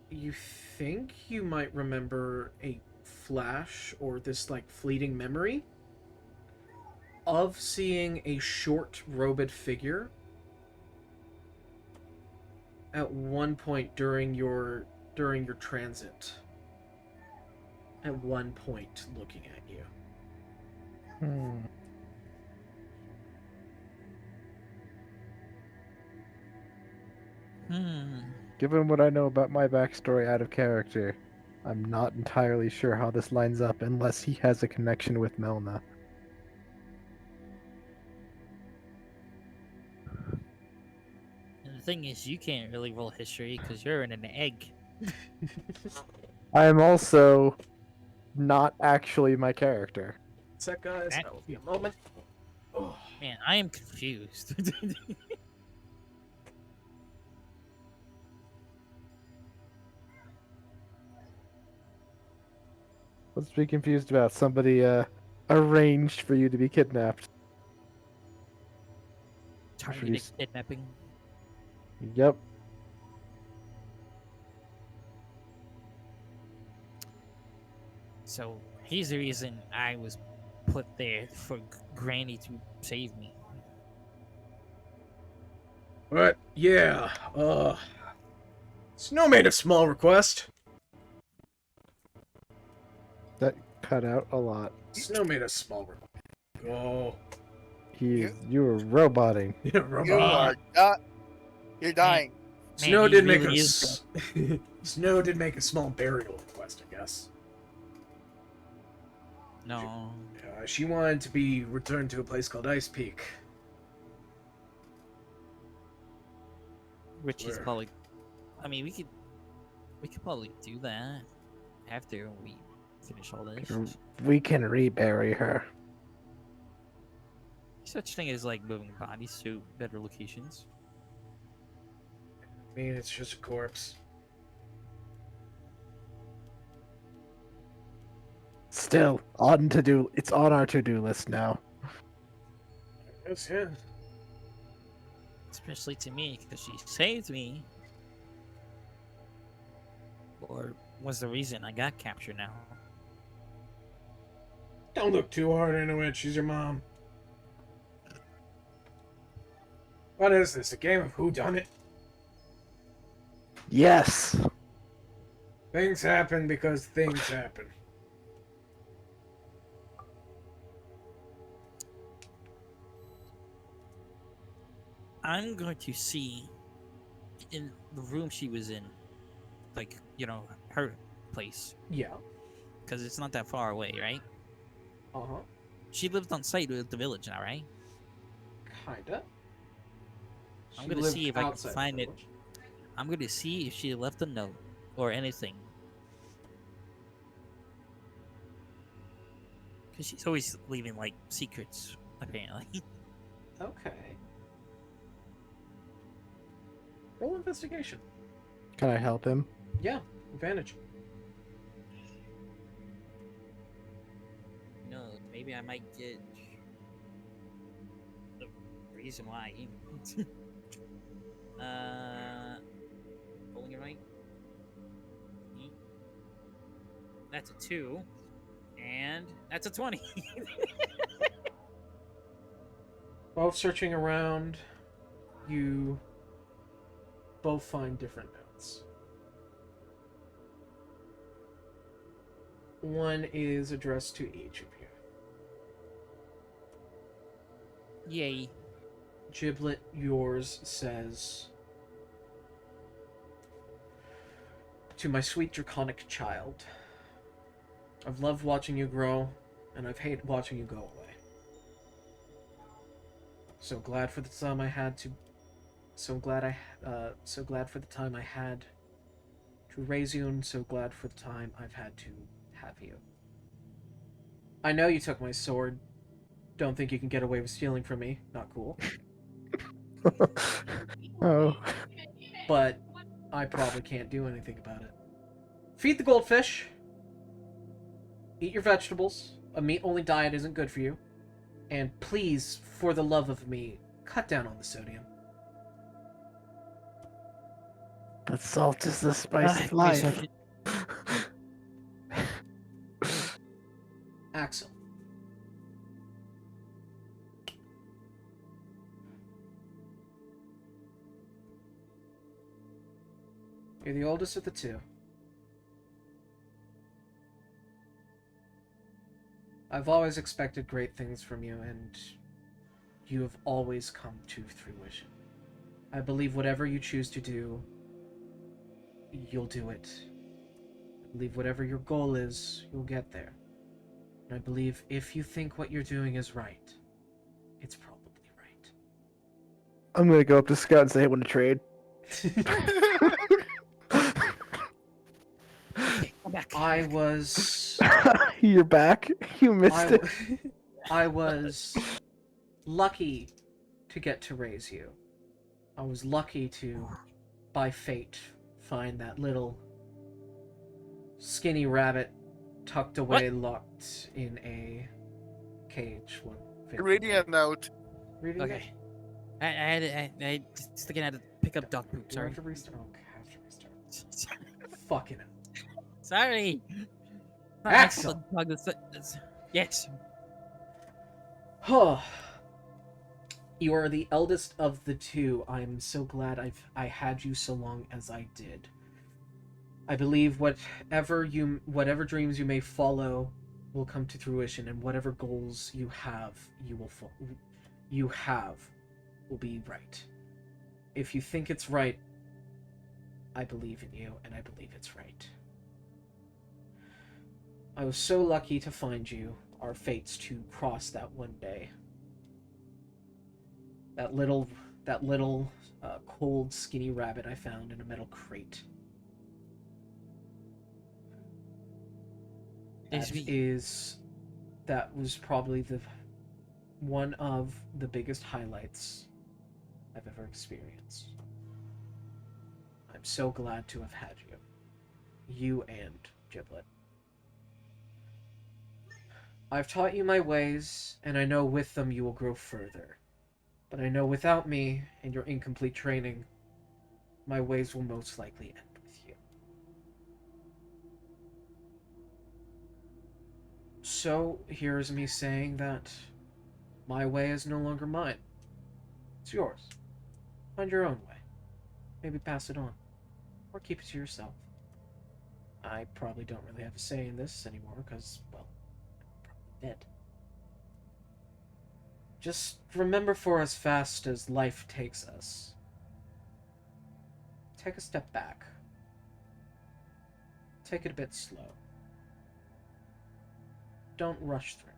You think you might remember a flash or this like fleeting memory of seeing a short robed figure at one point during your transit. At one point, looking at you. Hmm. Given what I know about my backstory out of character, I'm not entirely sure how this lines up unless he has a connection with Melna. And the thing is, you can't really roll history because you're in an egg. I am also not actually my character. What's that, guys? That- That will be a moment. Oh. Man, I am confused. Let's be confused about somebody arranged for you to be kidnapped. Targeted kidnapping. Yep. So he's the reason I was put there for Granny to save me. But yeah, Snow made a small request. That cut out a lot. Snow made a small request. Oh, You were roboting. yeah, You robot. are you're dying. Snow he did make really a is Snow did make a small burial request, I guess. No. She wanted to be returned to a place called Ice Peak. Which is Where? probably. I mean, we could probably do that after we finish all this. We can rebury her. Such thing as like moving bodies to better locations. I mean, it's just a corpse. Still, it's on our to-do list now. Yes, yeah. Especially to me, because she saved me. Or was the reason I got captured now. Don't look too hard into it. She's your mom. What is this? A game of whodunit? Yes. Things happen because things happen. I'm going to see in the room she was in, like, you know, her place, Yeah. because it's not that far away, right? Uh-huh. She lived on site with the village now, right? Kinda. I'm She gonna lived see if I can outside the find it. village. I'm going to see if she left a note or anything. Because she's always leaving, like, secrets, apparently. Okay. Roll investigation. Can I help him? Yeah, advantage. No, maybe I might get the reason why. Rolling it right. That's a 2, and that's a 20. Both searching around, you both find different notes. One is addressed to each of you. Yay. Giblet, yours says, "To my sweet draconic child, I've loved watching you grow, and I've hated watching you go away. So glad for the time I had to. So glad for the time I had to raise you, and so glad for the time I've had to have you. I know you took my sword. Don't think you can get away with stealing from me. Not cool. Oh. But I probably can't do anything about it. Feed the goldfish. Eat your vegetables. A meat-only diet isn't good for you. And please, for the love of me, cut down on the sodium." But salt is the spice of life. Axel. You're the oldest of the two. I've always expected great things from you, and you have always come to fruition. I believe whatever you choose to do, you'll do it. I believe whatever your goal is, you'll get there. And I believe if you think what you're doing is right, it's probably right. I'm gonna go up to Scout and say I want to trade. Come back. I was... You're back. You missed I, it. I was lucky to get to raise you. I was lucky to, by fate, find that little skinny rabbit tucked away, locked in a cage. Reading a note. Reading it? Okay. I just again had to pick up dog poop. Do I Sorry. have to restart? Okay, I have to restart. Fucking hell. Sorry. Axel! Yes. You are the eldest of the two. I'm so glad I had you so long as I did. I believe whatever dreams you may follow will come to fruition, and whatever goals you have, will be right. If you think it's right, I believe in you, and I believe it's right. I was so lucky to find you, our fates to cross that one day. That little cold, skinny rabbit I found in a metal crate. That was probably one of the biggest highlights I've ever experienced. I'm so glad to have had you. You and Giblet. I've taught you my ways, and I know with them you will grow further. But I know without me and your incomplete training, my ways will most likely end with you. So, here's me saying that my way is no longer mine. It's yours. Find your own way. Maybe pass it on. Or keep it to yourself. I probably don't really have a say in this anymore, because, well, I'm probably dead. Just remember, for as fast as life takes us, take a step back. Take it a bit slow. Don't rush through.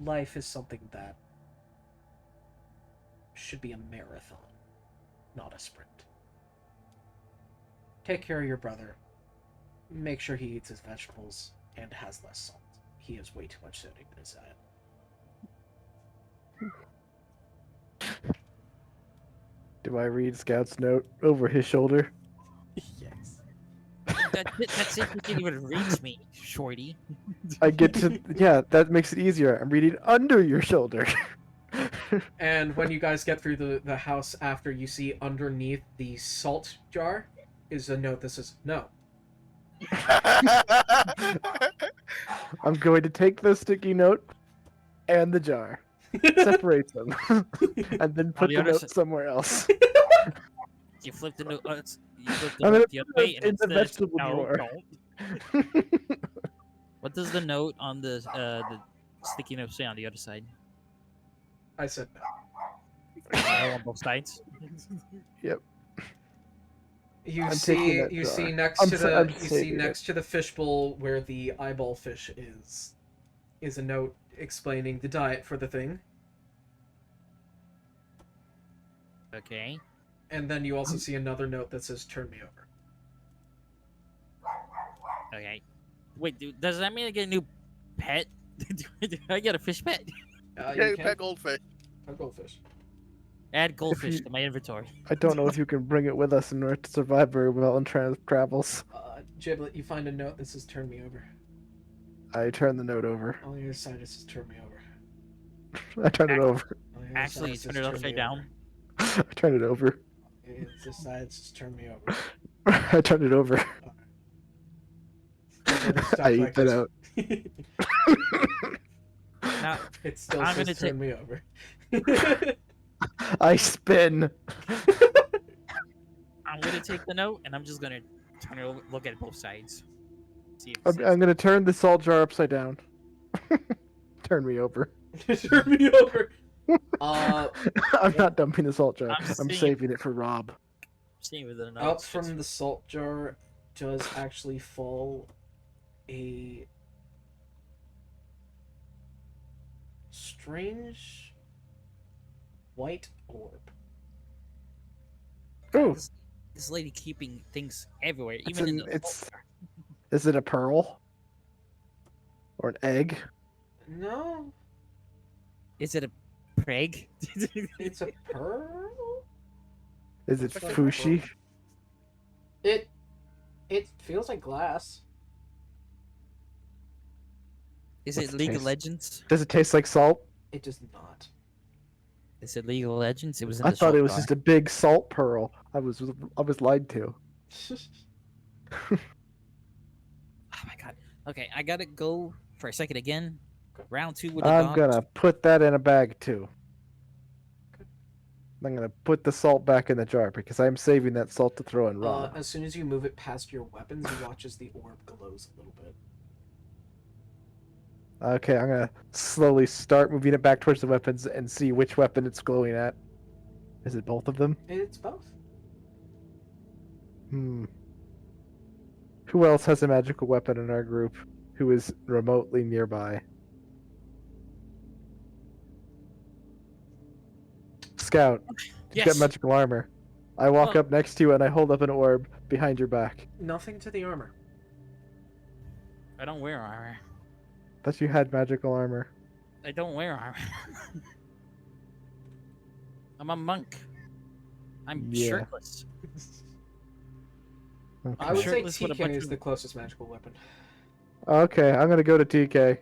Life is something that should be a marathon, not a sprint. Take care of your brother. Make sure he eats his vegetables and has less salt. He has way too much sodium in his diet. Do I read Scout's note over his shoulder? Yes. That's it. You can't even reach me, shorty. I get to... Yeah, that makes it easier. I'm reading under your shoulder. And when you guys get through the house after, you see underneath the salt jar is a note that says, no. I'm going to take the sticky note and the jar. Separate them. And then put the the other note s- somewhere else. You flip the note. You flip I'm the gonna note the other put way, it and in the it says, vegetable "No, drawer." don't." What does the note on the sticky note say on the other side? I said no. On both sides. Yep. You I'm see, taking that you jar. see next I'm to sa- the I'm you see saving it. next to the fishbowl where the eyeball fish is a note explaining the diet for the thing, Okay. and then you also see another note that says "Turn me over." Okay. Wait, does that mean I get a new pet? Do I get a fish pet? Yeah, You you can pet goldfish. a goldfish. Add goldfish you- to my inventory. I don't know if you can bring it with us in order to survive very well in travels. Giblet, you find a note that says "Turn me over." I turn the note over. On the other side, it says "Turn me over." I turn it over. On the other Actually, you side, turn says, it upside me down. I turn it over. over. It's this side, it says "Turn me over." I turn it over. I eat that out. Now, It still I'm says gonna "Turn me over." I spin. I'm I'm gonna take the note and I'm just gonna turn it over, look at both sides. See if it I'm says- gonna turn the salt jar upside down. Turn me over. Turn me over. I'm not dumping the salt jar. I'm I'm seeing- saving it for Rob. see with the notes. out from the salt jar does actually fall a strange white orb. Ooh, This lady keeping things everywhere, It's even in an- the it's- salt jar. is it a pearl? Or an egg? No, Is it a preg? it's a pearl. Is it It's like a fushi? pearl. It feels like glass. Is What's it the League of taste? Legends? Does it taste like salt? It does not. Is it League of Legends? It was in I the thought salt it was jar. just a big salt pearl. I was lied to. Oh my god. Okay, I gotta go for a second again. Round 2 with the I'm dogs. gonna put that in a bag too. I'm gonna put the salt back in the jar because I'm saving that salt to throw in Rob. As soon as you move it past your weapons, you watch as the orb glows a little bit. Okay, I'm gonna slowly start moving it back towards the weapons and see which weapon it's glowing at. Is it both of them? It's both. Hmm. Who else has a magical weapon in our group who is remotely nearby? Scout, you got Yes. magical armor. I walk Oh. up next to you and I hold up an orb behind your back. Nothing to the armor. I don't wear armor. Thought you had magical armor. I don't wear armor. I'm a monk. I'm Yeah. shirtless. I would say Shirtless with a TK bunch is of- the closest magical weapon. Okay, I'm gonna go to TK.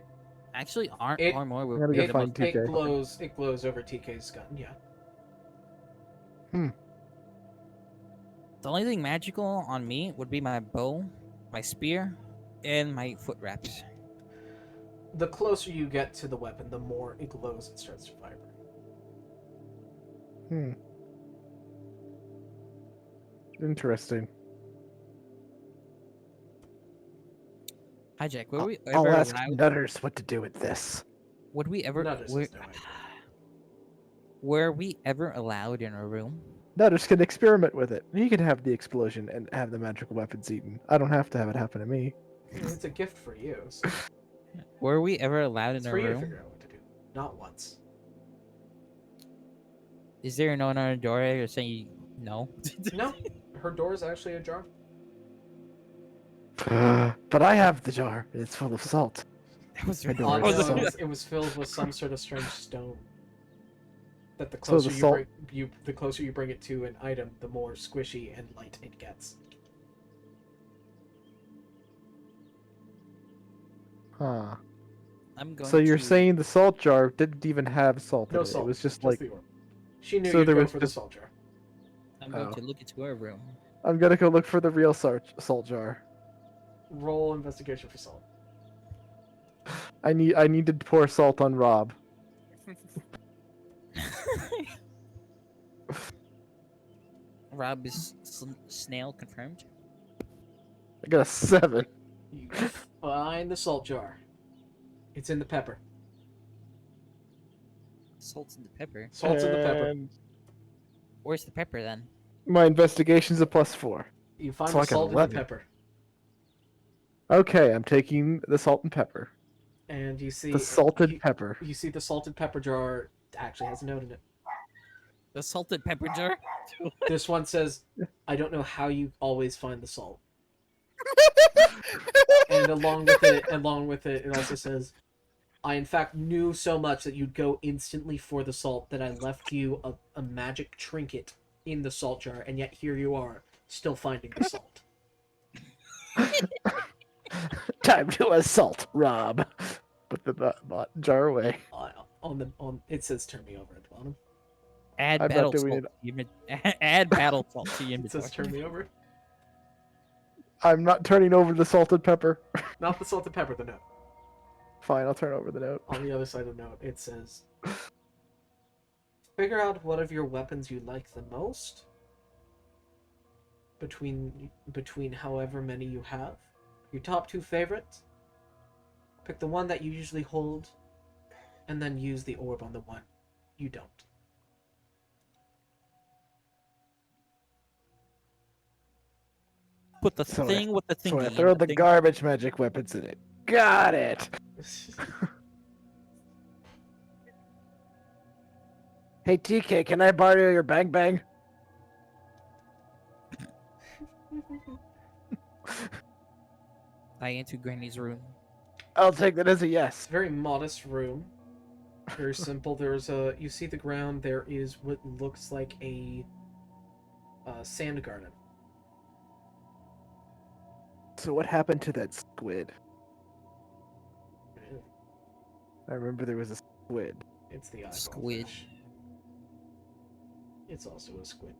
Actually, It- armor I'm would gonna be go the find most- TK. It glows over TK's gun. Yeah. The only thing magical on me would be my bow, my spear, and my foot wraps. The closer you get to the weapon, the more it glows and starts to vibrate. Hmm. Interesting. Hi, Jack. Were we I'll ever ask allowed? Nutters what to do with this. Would we ever? Nutters Were, has no idea. were we ever allowed in a room? Nutters can experiment with it. He can have the explosion and have the magical weapons eaten. I don't have to have it happen to me. It's a gift for you. So Were we ever allowed it's in a for you to room? figure out what to do. Not once. Is there no another door you're saying no? No, her door is actually ajar. But I have the jar. It's full of salt. That was I really don't Oh, know. no, Salt. it was filled with some sort of strange stone. That the So the closer salt- the closer you bring it to an item, the more squishy and light it gets. Huh. I'm going. So you're to- saying the salt jar didn't even have salt No in it. salt. It was just like the orb. She knew So you'd there go was for just- the salt jar. I'm going Oh. to look into our room. I'm gonna go look for the real salt jar. Roll investigation for salt. I need to pour salt on Rob. Rob is snail confirmed. I got a 7. You find the salt jar. It's in the pepper. Salt and the pepper. Salt's in the pepper. And Where's the pepper then? my investigation's a +4. You find So the I got salt in the 11. pepper, Okay, I'm taking the salt and pepper. and you see The salted you, pepper. you see the salted pepper jar actually has a note in it. The salted pepper jar? This one says, "I don't know how you always find the salt." And along with it, it also says, "I in fact knew so much that you'd go instantly for the salt that I left you a magic trinket in the salt jar, and yet here you are, still finding the salt." Time to assault Rob. Put the jar away. On it says "Turn me over" at the bottom. Add I'm not battle doing salt. To your add battle salt to your It says inventory. "Turn me over." I'm not turning over the salted pepper. Not the salted pepper. The note Fine, I'll turn over the note. on the other side of the note, it says, "Figure out what of your weapons you like the most. between however many you have. Your top 2 favorites. Pick the one that you usually hold, and then use the orb on the one you don't. Put the So I- thing with the thingy. So I in throw the thing. garbage magic weapons in it. Got it! Hey TK, can I borrow your bang bang? I into Granny's room. I'll take that as a It's yes. a very modest room. Very simple. There's a. You see the ground. There is what looks like a sand garden. So what happened to that squid? I remember there was a squid. It's the eyeball Squid. fish. It's also a squid.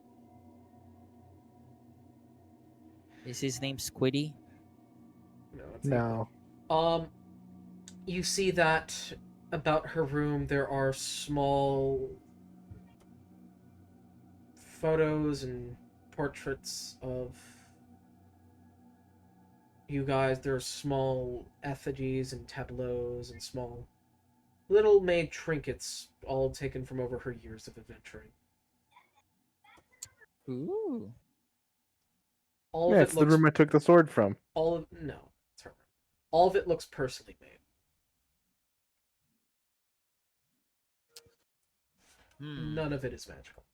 Is his name Squiddy? No. It's No. You see that about her room there are small photos and portraits of you guys. There are small effigies and tableaus and small little made trinkets, all taken from over her years of adventuring. Ooh. All Yeah, of it's it the looks room I took the sword from. all of no, it's her room. All of it looks personally made. Hmm. None of it is magical.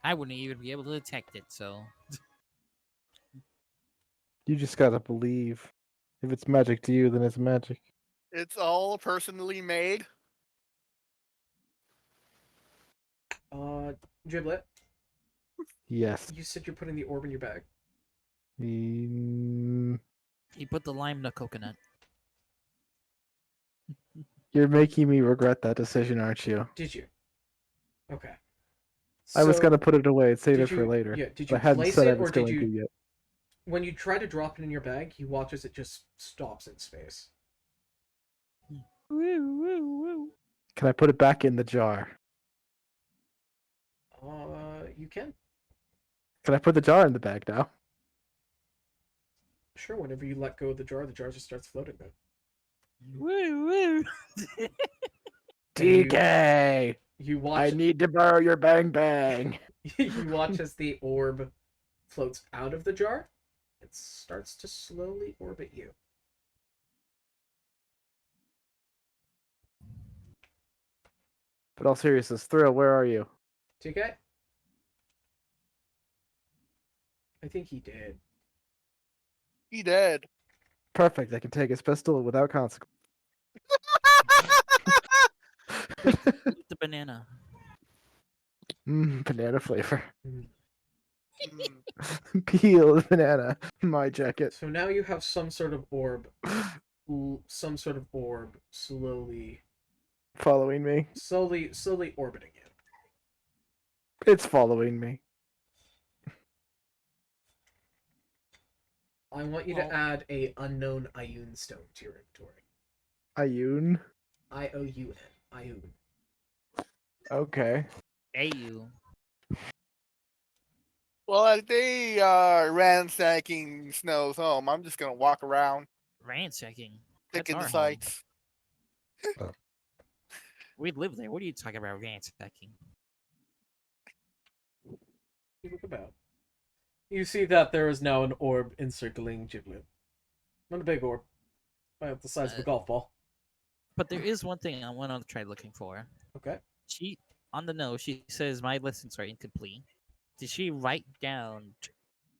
I wouldn't even be able to detect it, so. You just gotta believe. If it's magic to you, then it's magic. It's all personally made. Giblet, Yes. you said you're putting the orb in your bag. Mm, He put the lime in the coconut. You're making me regret that decision, aren't you? Did you? Okay. I was So, gonna put it away and save did it for you- later. Yeah, did but you I hadn't place said I it, was or did going to you? yet. When you try to drop it in your bag, he watches it just stops in space. Woo, woo, woo. Can I put it back in the jar? You can. Can I put the jar in the bag now? Sure, whenever you let go of the jar just starts floating then. Woo, woo. And TK! You I watch need to borrow your bang bang. you watch as the orb floats out of the jar. It starts to slowly orbit you. But all seriousness, Thrill, where are you? TK? I think he did. He dead. Perfect, I can take his pistol without consequence. Eat the banana. Banana flavor. Mm. Peel banana. My jacket. So now you have some sort of orb slowly Following me. slowly orbiting you. It's following me. I want you Well- to add a unknown Ioun stone to your inventory. Ayun. Ioun. Ioun. Okay. Hey, you. Well, as they are ransacking Snow's home, I'm just gonna walk around, Ransacking. picking the That's our home. sights. We live there. What are you talking about, ransacking? You look about. You see that there is now an orb encircling Giblet. Not a big orb, about the size of a golf ball. But there is one thing I want to try looking for. Okay. She, on the nose, she says my lessons are incomplete. Did she write down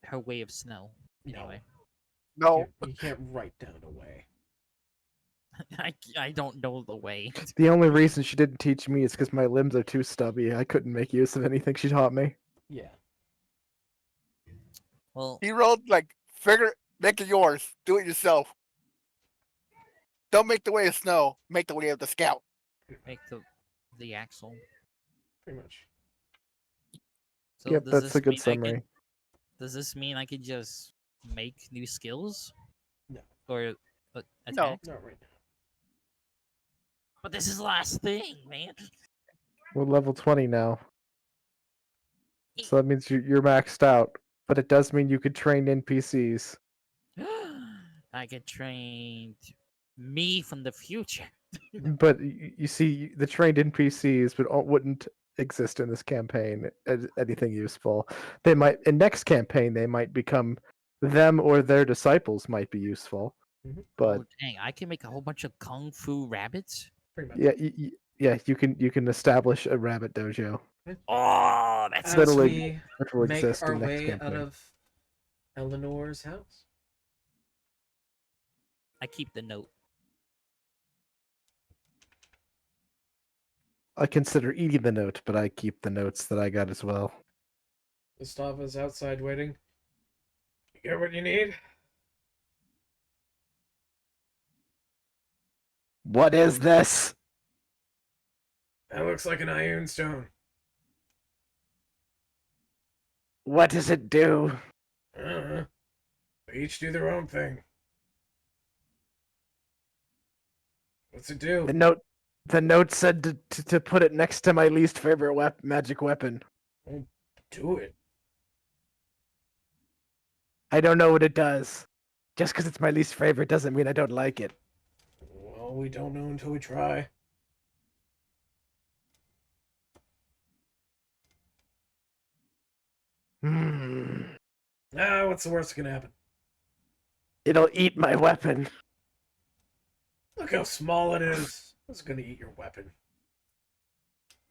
her way of snow? No. Anyway, No, You can't write down a way. I don't know the way. The only reason she didn't teach me is because my limbs are too stubby. I couldn't make use of anything she taught me. Yeah. Well, he wrote like, make it yours. Do it yourself. Don't make the way of Snow. Make the way of the Scout. make the axle. Pretty much. So Yep, does that's this a good mean I can- summary. Does this mean I could just make new skills? No. Or No. attacks? Not right now. But this is the last thing, man. We're level 20 now. So that means you're maxed out. But it does mean you could train NPCs. I can train me from the future. But you see, the trained NPCs wouldn't exist in this campaign as anything useful. They might, in next campaign, they might become them or their disciples might be useful. But Oh, dang, I can make a whole bunch of kung fu rabbits. Pretty much. yeah, you can establish a rabbit dojo. Oh, that's As That'll we That'll make exist our in next way out campaign. of Eleanor's house. I keep the note. I consider eating the note, but I keep the notes that I got as well. Gustava's outside waiting. You get what you need? What is this? That looks like an iron stone. What does it do? They each do their own thing. What's it do? The note said to put it next to my least favorite magic weapon. Do it. I don't know what it does. Just because it's my least favorite doesn't mean I don't like it. Well, we don't know until we try. What's the worst that can happen? It'll eat my weapon. Look how small it is. It's gonna eat your weapon.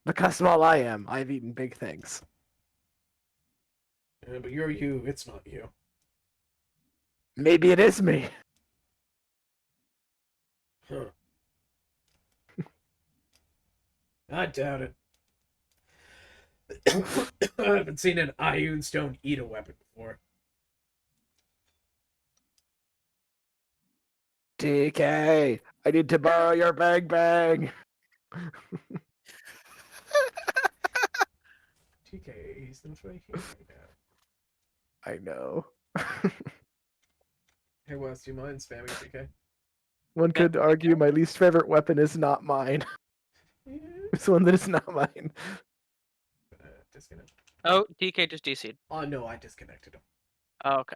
Look how small I am. I've eaten big things. Yeah, but you're you. It's not you. Maybe it is me. Huh. I doubt it. I haven't seen an Ioun stone eat a weapon before. TK, I need to borrow your bang bang. TK, he's not right here right now. I know. Hey Wes, do you mind spamming TK? One could argue my least favorite weapon is not mine. It's one that is not mine. Disconnect. Oh, DK just DC'd. Oh no, I disconnected him. Oh, okay.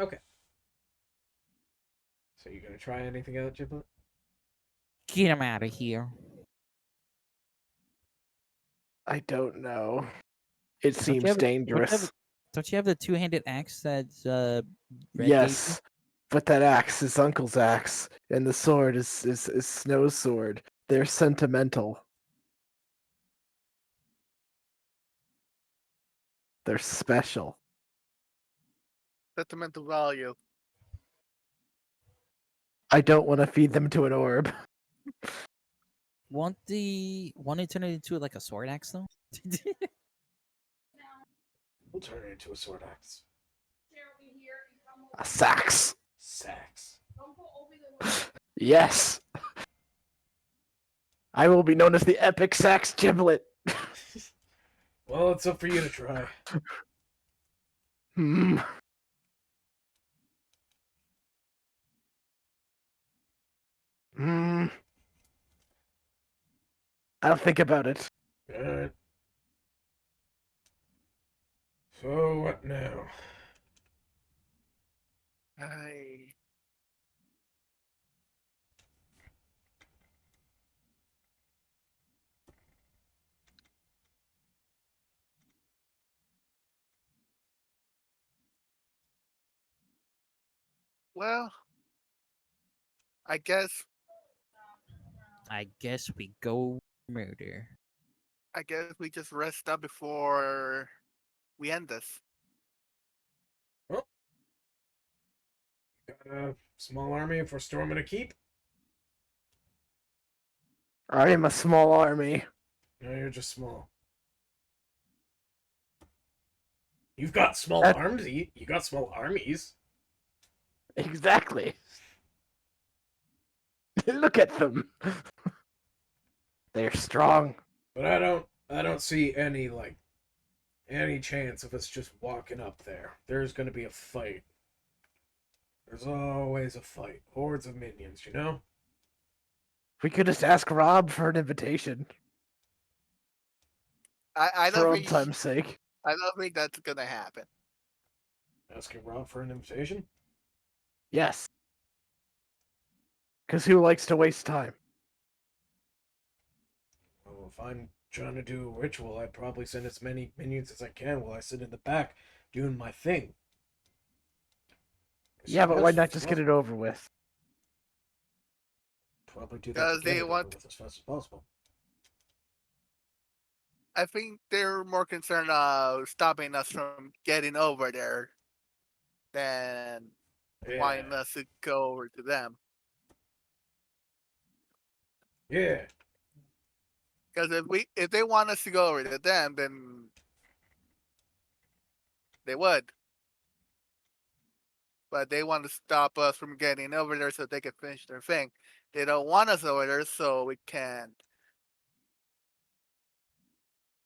Okay. So you gonna try anything out, Giblet? Get him out of here. I don't know. It Don't you seems have- dangerous. Don't you have the two-handed axe that's red Yes, but that axe is Uncle's axe, and the sword is Snow's sword. They're sentimental. They're special. Sentimental value. I don't want to feed them to an orb. Want it turn it into like a sword axe though? We'll turn it into a sword axe. A sax. Sax. Yes. I will be known as the epic sax giblet. Well, it's up for you to try. Hmm. Hmm. I'll think about it. Alright. So what now? I... Well, I guess I guess we go murder. we just rest up before we end this. Got a small army for storming a keep? I am a small army. No, you're just small. You've got small That- arms. You got small armies. Exactly. Look at them. They're strong. But I don't see any chance of us just walking up there. There's gonna be a fight. There's always a fight. Hordes of minions, you know? We could just ask Rob for an invitation. I For don't old think time's sake. I don't think that's gonna happen. Asking Rob for an invitation? Yes. Because who likes to waste time? Well, if I'm trying to do a ritual, I'd probably send as many minions as I can while I sit in the back doing my thing. Yeah, but why not just get it over with? Probably do that Because to get they it over want- with as fast as possible. I think they're more concerned stopping us from getting over there than wanting us to go over to them. Yeah. Because if they want us to go over to them, then they would. But they want to stop us from getting over there so they can finish their thing. They don't want us over there so we can.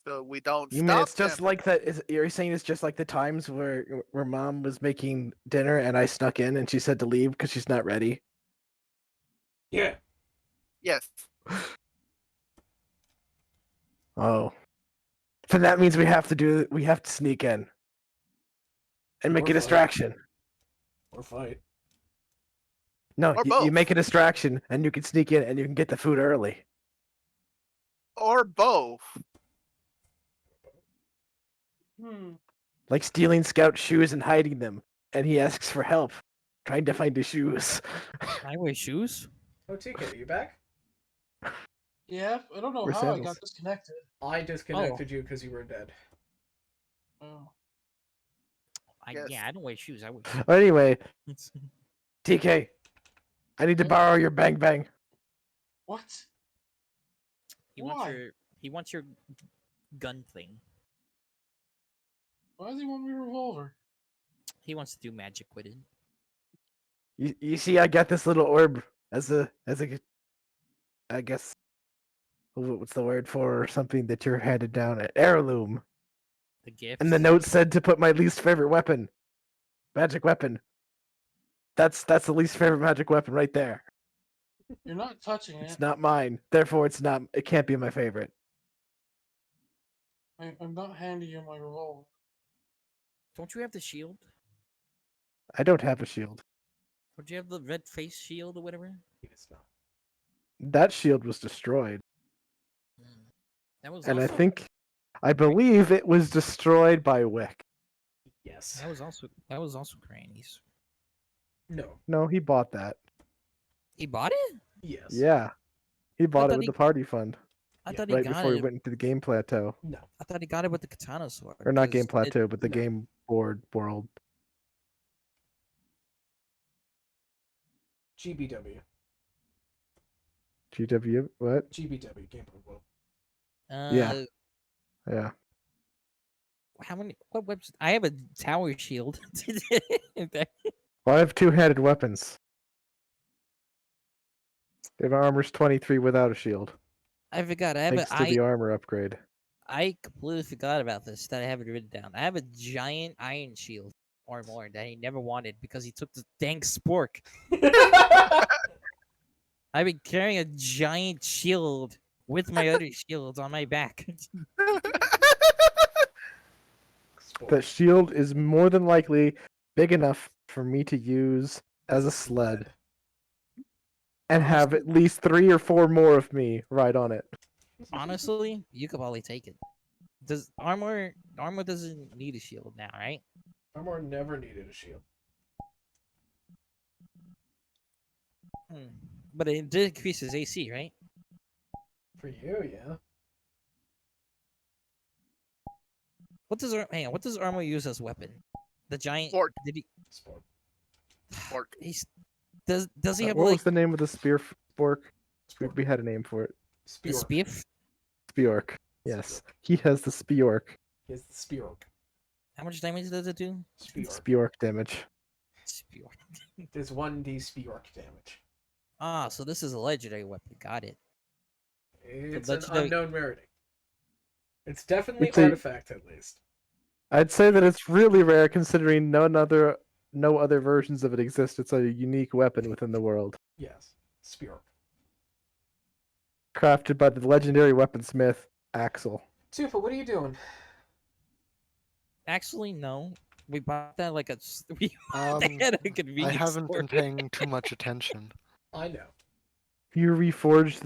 So we don't You mean stop it's just them. like that? You're saying it's just like the times where mom was making dinner and I snuck in and she said to leave because she's not ready? Yeah. Yes. Oh. Then that means we have to sneak in. And make Or a fight. distraction. Or fight. No, Or you both. make a distraction and you can sneak in and you can get the food early. Or both. Like stealing Scout's shoes and hiding them. And he asks for help, trying to find his shoes. I wear shoes. Oh, TK, are you back? Yeah, I don't know Where's how I Sandals? got disconnected. I disconnected you because you were dead. Oh. Yes. Yeah, I don't wear shoes. I wear Anyway, shoes. TK, I need to borrow your bang bang. What? he wants Why? your gun thing. Why does he want my revolver? He wants to do magic with it. You see, I got this little orb as a I guess what's the word for something that you're handed down at heirloom. The gift. And the note said to put my least favorite weapon, magic weapon. That's the least favorite magic weapon right there. You're not touching it. It's not mine, therefore it's not. It can't be my favorite. I'm not handing you my revolver. Don't you have the shield? I don't have a shield. Don't you have the red face shield or whatever? It's not. That shield was destroyed, That was and also, I believe it was destroyed by Wick. Yes. that was also Granny's. No. No, he bought that. He bought it? Yes. Yeah, he bought it thought with he- the party fund I Yeah, thought he right got before it. we went into the game plateau, No. I thought he got it with the katana sword. or not 'cause game it- plateau, but the no. game board world. GBW. GW, what? GBW. Game Boy World. Yeah. Yeah. How many? What webs? I have a tower shield. Well, I have two-handed weapons. If armor's 23 without a shield, I forgot. I have thanks a. to the armor upgrade. I completely forgot about this. That I have it written down. I have a giant iron shield or more that he never wanted because he took the dang spork. I've been carrying a giant shield with my other shields on my back. That shield is more than likely big enough for me to use as a sled and have at least 3 or 4 more of me ride on it. Honestly, you could probably take it. Does armor doesn't need a shield now, right? Armor never needed a shield. But it did increase his AC, right? For you, yeah. What does armor use as weapon? The giant. Sport. Did he? Sport. Sport. He's does he have What like was the name of the spear spork? Sport. We had a name for it. the Speork. spiff? Speork. Yes, he has the Speork. He has the Speork. How much damage does it do? Speork. Speork damage. Speork. There's 1d Speork damage. Ah, so this is a legendary weapon. Got it. It's legendary- an unknown rarity. It's definitely It's a- artifact, at least. I'd say that it's really rare considering no other versions of it exist. It's a unique weapon within the world. Yes. Speork. crafted by the legendary weaponsmith Axel. Tufa, what are you doing? Actually, no. We bought that like we Um, had a I convenience haven't store. been paying too much attention. I know. You reforged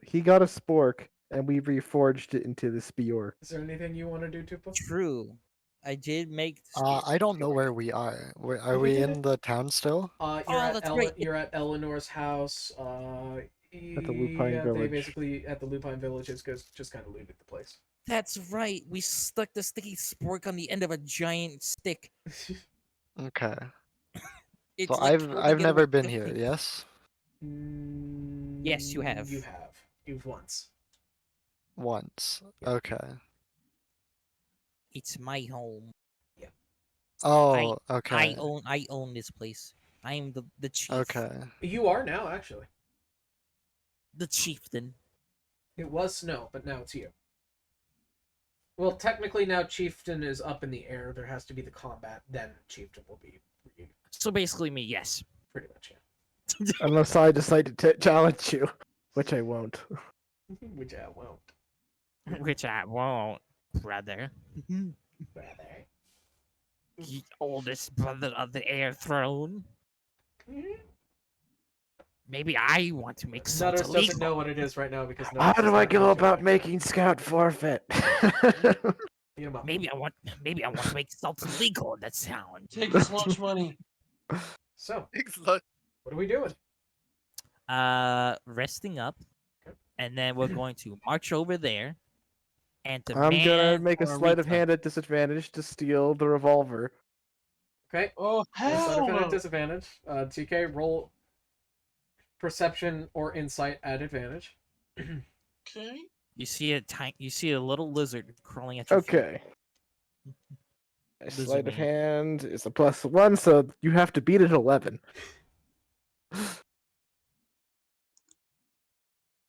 he got a spork and we reforged it into the Spiork. Is there anything you want to do, Tufa? True. I did make. I don't know where we are. Are we in the town still? You're Oh, at that's right. You're at Eleanor's house. At the Lupine They Village. basically at the Lupine Village just kind of looted the place. That's right. We stuck the sticky spork on the end of a giant stick. Okay. It's So like I've holding I've it never over been the here. thing. Yes. Yes, you have. You have. You've once. Once. Yeah. Okay. It's my home. Oh, okay. I own this place. I am the chief. Okay. You are now, actually. The chieftain. It was Snow, but now it's you. Well, technically now Chieftain is up in the air. There has to be the combat, then Chieftain will be So basically me, yes. pretty much, yeah. Unless I decide to challenge you, which I won't. Which I won't. Which I won't, brother. Rather. The oldest brother of the air throne. Maybe I want to make salt Nutters doesn't illegal. know what it is right now because How Nutters do does I not go know about German. making Scout forfeit? Beat 'em up. Maybe I want to make salt illegal in that town. Take his lunch money. So, Excellent. what are we doing? Resting up, Okay. and then we're going to march over there, and I'm gonna demand make a for sleight of refund. hand at disadvantage to steal the revolver. Okay. Oh, hell Insight at no. disadvantage. TK, roll perception or insight at advantage. Okay. You see a little lizard crawling at your feet. Okay. A Lizard sleight of man. hand is a +1, so you have to beat it 11.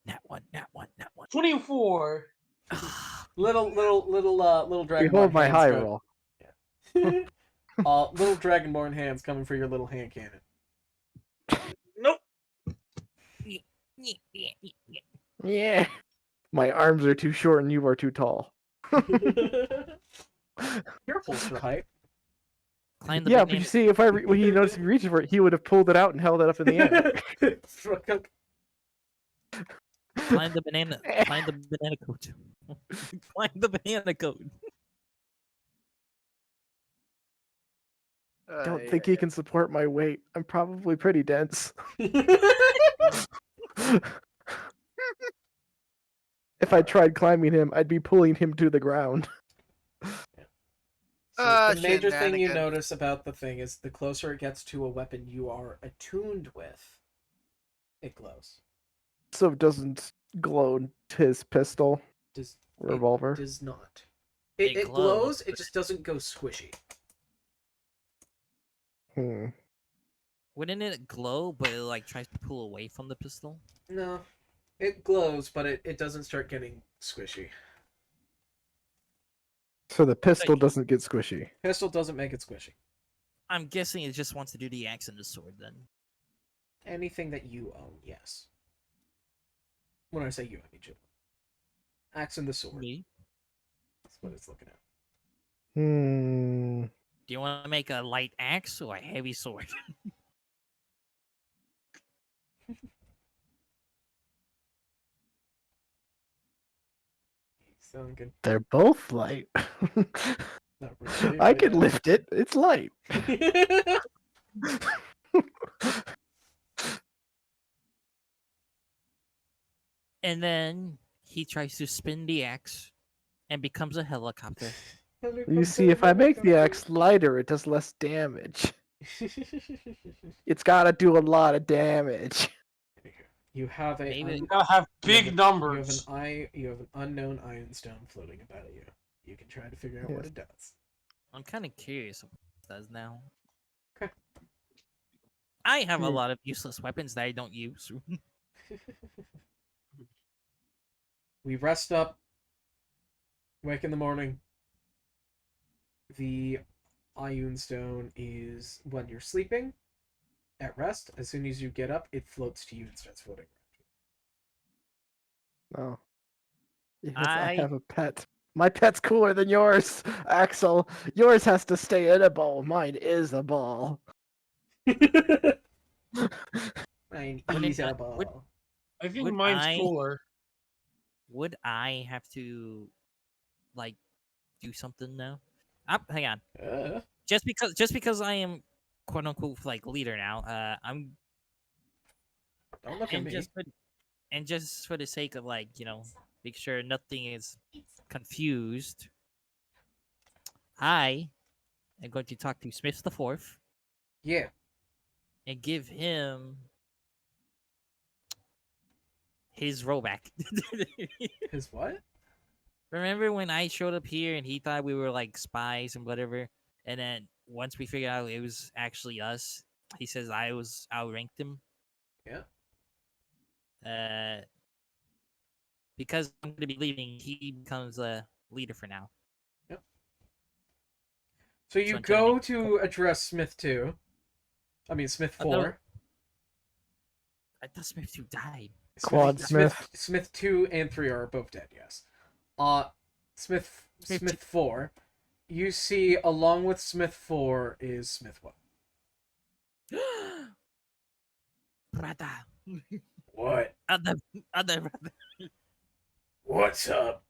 That one. 24. Little dragon. Behold my high roll. Little dragonborn hands coming for your little hand cannon. Nope. Yeah. My arms are too short and you are too tall. You're holster height. Climb the Yeah, but banana. you see, if when he noticed me reaching for it, he would have pulled it out and held it up in the air. Climb the banana. Climb the banana coat. Climb the banana coat. Don't think he can support my weight. I'm probably pretty dense. If I tried climbing him, I'd be pulling him to the ground. So Ah, the major thing you shenanigans. notice about the thing is the closer it gets to a weapon you are attuned with, it glows. So it doesn't glow his pistol, Does revolver. It does not. It It glows, glows. It but- just doesn't go squishy. Wouldn't it glow, but it like tries to pull away from the pistol? No, it glows, but it doesn't start getting squishy. So the pistol doesn't get squishy. Pistol doesn't make it squishy. I'm guessing it just wants to do the axe and the sword then. Anything that you own, yes. When I say you, I mean you. Axe and the sword. Me? That's what it's looking at. Do you want to make a light axe or a heavy sword? Sound good. They're both light. Not really, I but could yeah. lift it. It's light. And then he tries to spin the axe and becomes a helicopter. You see, if I make the axe lighter, it does less damage. It's gotta do a lot of damage. You have a Maybe- You gotta have big numbers. You have an unknown iron stone floating about you. You can try to figure out what Yes. it does. I'm kind of curious what it does now. Okay. I have a Hmm. lot of useless weapons that I don't use. We rest up. Wake in the morning. The Ioun stone is when you're sleeping. At rest, as soon as you get up, it floats to you and starts floating. No. Yes, I I- have a pet. My pet's cooler than yours, Axel. Yours has to stay in a ball. Mine is a ball. Mine Would it is a not- ball. I think Would mine's I- cooler. Would I have to like do something now? Hang on. Just because I am quote unquote like leader now, I'm Don't look at and me. just for the sake of like, make sure nothing is confused. I am going to talk to Smith the Fourth Yeah. and give him his rollback. His what? Remember when I showed up here and he thought we were like spies and whatever, and then once we figured out it was actually us, he says I outranked him. Yeah. Because I'm going to be leaving, he becomes a leader for now. So you until I go make- to address Smith 2. I mean, Smith Oh, no. 4. I thought Smith 2 died. Quad Smith 2 and 3 are both dead, yes. Smith Smith 4. You see, along with Smith 4 is Smith 1. Brother. What? Other brother. What's up?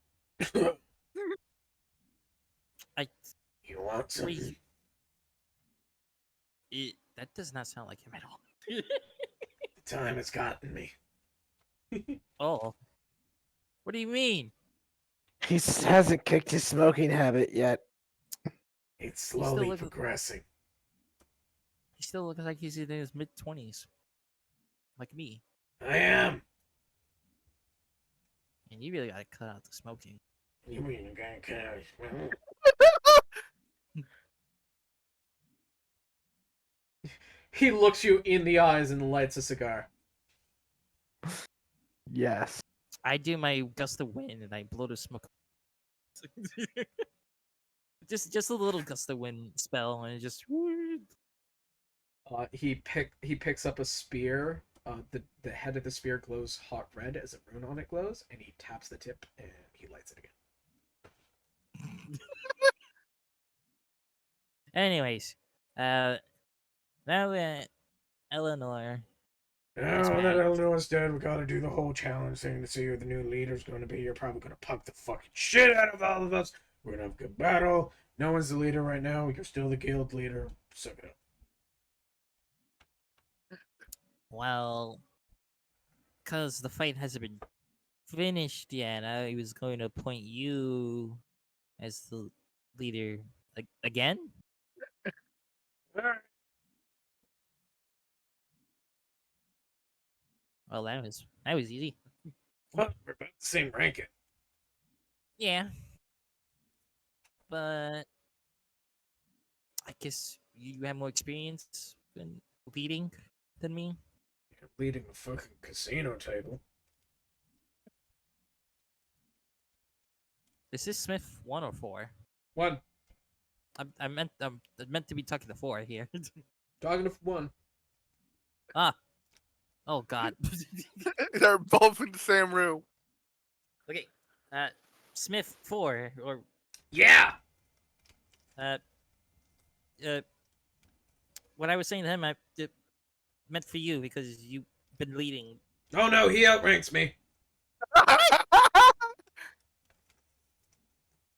I You want something? That does not sound like him at all. The time has gotten me. Oh. What do you mean? He hasn't kicked his smoking habit yet. It's still slowly looks- progressing. He still looks like he's in his mid-20s. Like me. I am. And you really gotta cut out the smoking. You mean you gotta cut out his mouth? He looks you in the eyes and lights a cigar. Yes. I do my gust of wind and I blow the smoke. just a little gust of wind spell and it just He picks up a spear. The head of the spear glows hot red as a rune on it glows, and he taps the tip and he lights it again. Anyways, now that Eleanor, Now That's that right. Eleanor's dead, we gotta do the whole challenge thing to see who the new leader's gonna be. You're probably gonna punk the fucking shit out of all of us. We're gonna have a good battle. No one's the leader right now. You're still the guild leader. Suck it up. well, because the fight hasn't been finished yet, I was going to appoint you as the leader again. Alright. Well, that was easy. Well, we're about the same ranking. Yeah, but I guess you have more experience in leading than me. You're leading a fucking casino table. Is this Smith 1 or 4? One. I meant to be talking to 4 here. Talking to one. Oh God. They're both in the same room. Okay. Smith 4 or Yeah! what I was saying to him, it meant for you because you've been leading. Oh no, he outranks me.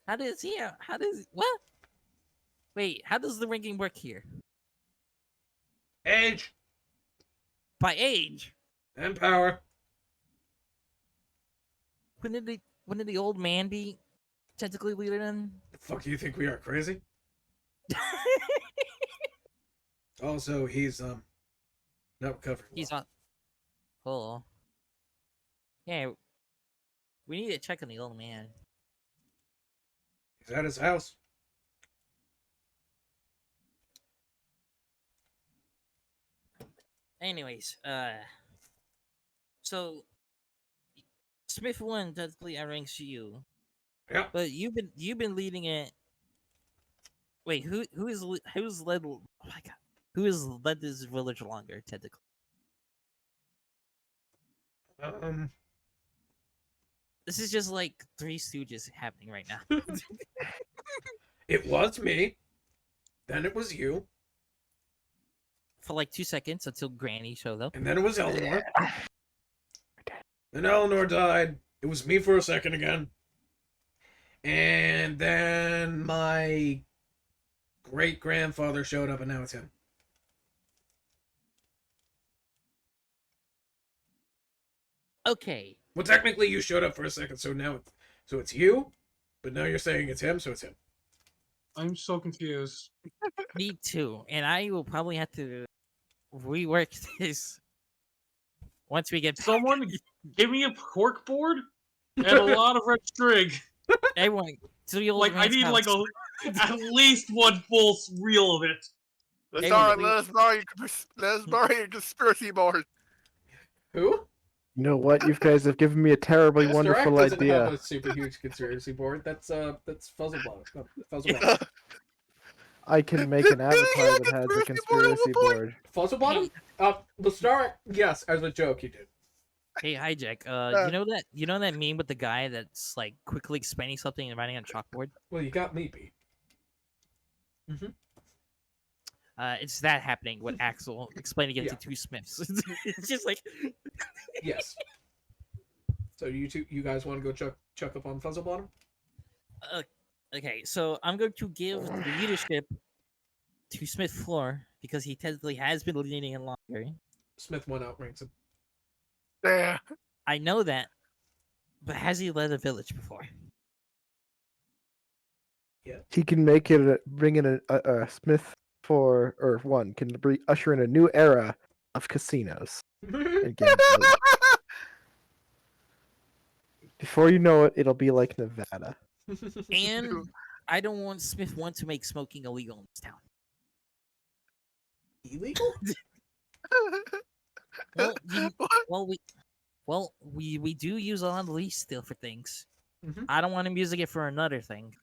How does what? Wait, how does the ranking work here? Age By age? and power. Wouldn't the old man be technically leader then? The fuck do you think we are, crazy? Also, he's not recovering. He's well. on. Oh. Yeah. We need to check on the old man. He's at his house. Anyways, so Smith 1 technically outranks you, Yeah. but you've been leading it. Wait, who's led? Oh my God, who has led this village longer technically? This is just like Three Stooges happening right now. It was me. Then it was you. For like 2 seconds until Granny showed up. And then it was Eleanor. Then Eleanor died. It was me for a second again. And then my great-grandfather showed up, and now it's him. Okay. Well, technically, you showed up for a second, so now it's you, but now you're saying it's him, so it's him. I'm so confused. Me too. And I will probably have to rework this once we get back. Someone give me a cork board and a lot of red string. Everyone, to the old Like I man's need like house. at least one full reel of it. Let's Hey, start. we- Let's borrow your conspiracy board. Who? You know what? You guys have given me a terribly Mr. wonderful X doesn't have idea. a super huge conspiracy board. That's Fuzzlebot. No, Fuzzlebot. I can make an avatar that has a conspiracy board. Fuzzlebottom? The star, yes, as a joke, you did. Hey, hi Jack. You know that meme with the guy that's like quickly explaining something and writing on chalkboard? Well, you got me beat. It's that happening with Axel explaining it Yeah. to two Smiths. It's just like Yes. So you guys want to go chuck up on Fuzzlebottom? okay, so I'm going to give the leadership to Smith Floor because he technically has been leading it longer. Smith one outranks him. Yeah. I know that, but has he led a village before? He can make it bring in a Smith one can usher in a new era of casinos and games. Before you know it, it'll be like Nevada. And I don't want Smith 1 to make smoking illegal in this town. Illegal? Well, we do use a lot of lease still for things. Mhm. I don't want him using it for another thing.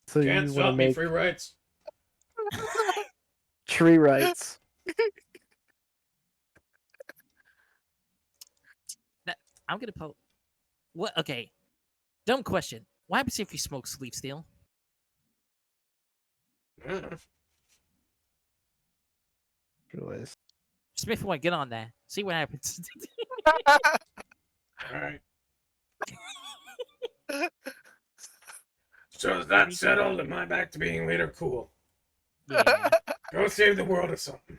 So Can't you want to stop me, make free rights. tree rights. I'm gonna post. What? Okay. Dumb question. What happens if you smoke sleep steel? Realize. Smith 1, get on that. See what happens. Alright. So is that settled? Am I back to being leader? Cool. Yeah. Go save the world or something.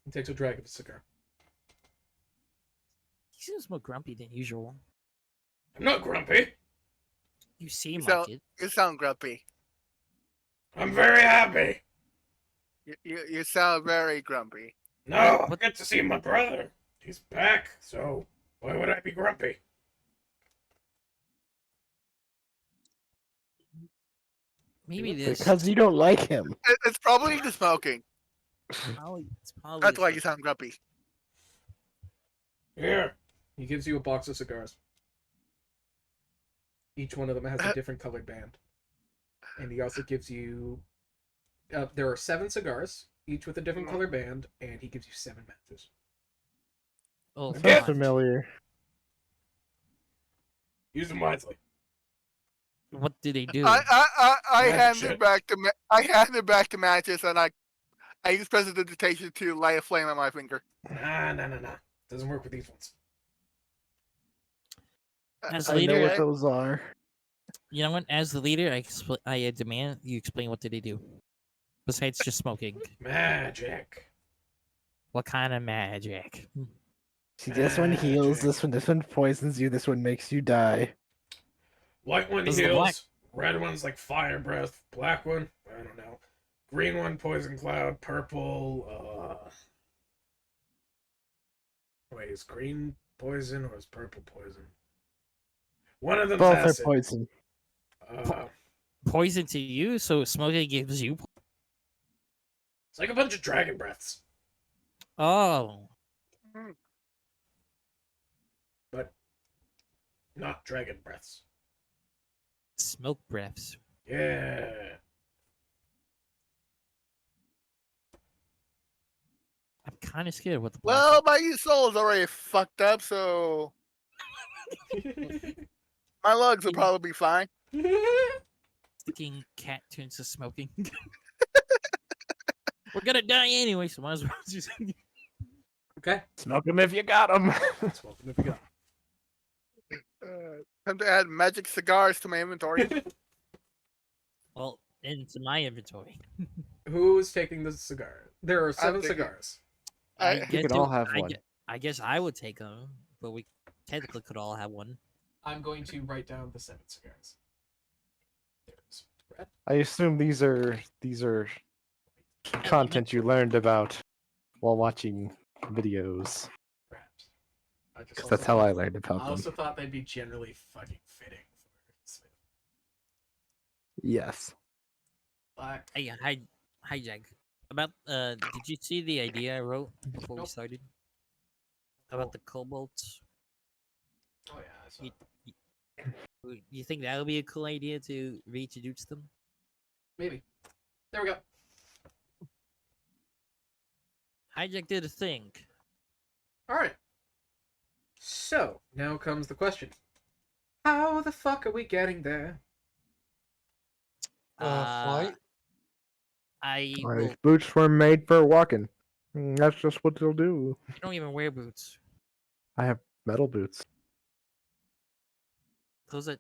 He takes a drag of his cigar. He seems more grumpy than usual. I'm not grumpy. You seem So- like it. You sound grumpy. I'm very happy. You sound very grumpy. No, I What- get to see my brother. He's back, so why would I be grumpy? Maybe this. Because you don't like him. It's probably the smoking. It's probably That's why you sound grumpy. Here. He gives you a box of cigars. Each one of them has a different colored band. And he also gives you... there are 7 cigars, each with a different colored band, and he gives you 7 matches. Oh, Sounds fine. familiar. Use them wisely. What do they do? I Magic handed shit. back to Mantis and I used prestidigitation to light a flame on my finger. Nah. Doesn't work with these ones. As I know leader, what those are. you know what? As the leader, I demand you explain what do they do. Besides just smoking, Magic. what kind of magic? See, this one heals. This one poisons you. This one makes you die. White one This is the heals. black- Red one's like fire breath. Black one, I don't know. Green one, poison cloud. Purple, wait, is green poison or is purple poison? One of them Both are acid. poison. Poison to you, so smoking gives you. It's like a bunch of dragon breaths, Oh, but not dragon breaths. smoke breaths. Yeah. kind of scared what the Well, my soul is already fucked up, so my lungs will probably be fine. sticking cat turns to smoking. We're gonna die anyway, so might as well just. Okay. Smoke them if you got them. Smoke them if you got 'em. Time to add magic cigars to my inventory. Well, into my inventory. Who's taking the cigar? There are 7 taking- cigars. I- guess could all have one. I guess I would take them, but we technically could all have one. I'm going to write down the 7 cigars. There's red. I assume these are content you learned about while watching videos. Perhaps. Because that's how I learned about I them. also thought they'd be generally fucking fitting for Smith. Yes. Black. Hey, hi, Jack. Did you see the idea I wrote before we Nope. started? About the kobolds? Oh yeah, I saw You- it. You think that would be a cool idea to reintroduce them? Maybe. There we go. Hijack did a thing. Alright. So, now comes the question. How the fuck are we getting there? Flight? I My will, boots were made for walking. That's just what they'll do. you don't even wear boots. I have metal boots.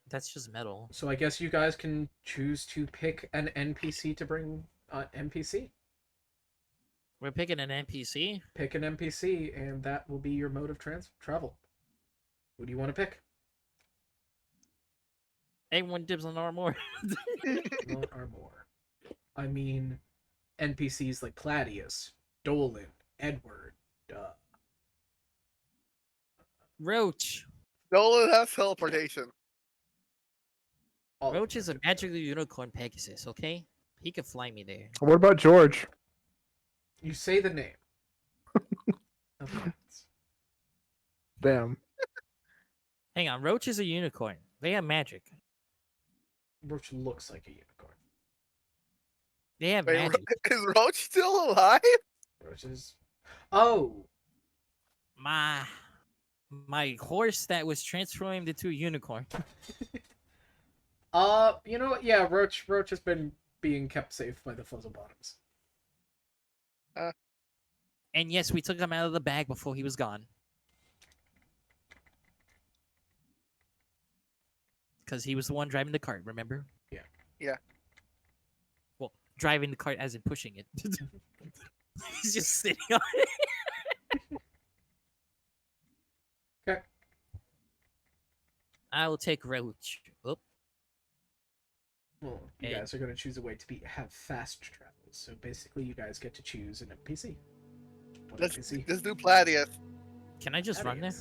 That's just metal. So I guess you guys can choose to pick an NPC to bring NPC. We're picking an NPC. Pick an NPC, and that will be your mode of travel. Who do you want to pick? Everyone dibs on Armor. Not Armor. I mean, NPCs like Claudius, Dolan, Edward, Roach. Nolan has teleportation. all of Roach them. is a magical unicorn Pegasus, okay? He can fly me there. What about George? You say the name. Okay. Damn. Hang on, Roach is a unicorn. They have magic. Roach looks like a unicorn. They have Wait, magic. is Roach still alive? Roach is. Oh, My horse that was transformed into a unicorn. you know what? Yeah, Roach has been being kept safe by the Fuzzle Bottoms. And yes, we took him out of the bag before he was gone. Because he was the one driving the cart, remember? Yeah. Yeah. Well, driving the cart as in pushing it. He's just sitting on it. Okay. I will take Roach. Oop. Well, you And- guys are going to choose a way to have fast travel. So basically, you guys get to choose an NPC. What Let's NPC? do Gladius. Can I just run there?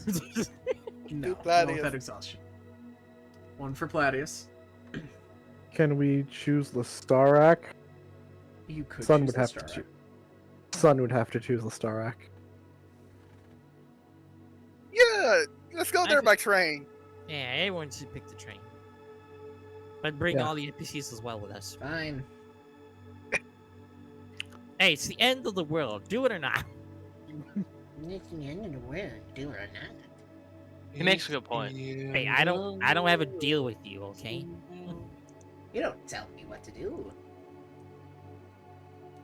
No, not Gladius. without exhaustion. One for Pladius. Can we choose Lestarak? You could Sun choose would have the to Star Sun would have to choose Lestarak. Yeah, let's go I there think- by train. Yeah, everyone should pick the train. But bring Yeah. all the NPCs as well with us. Fine. Hey, it's the end of the world. Do it or not. It's the end of the world, do it or not. He makes a good point. Hey, I don't have a deal with you, okay? You don't tell me what to do.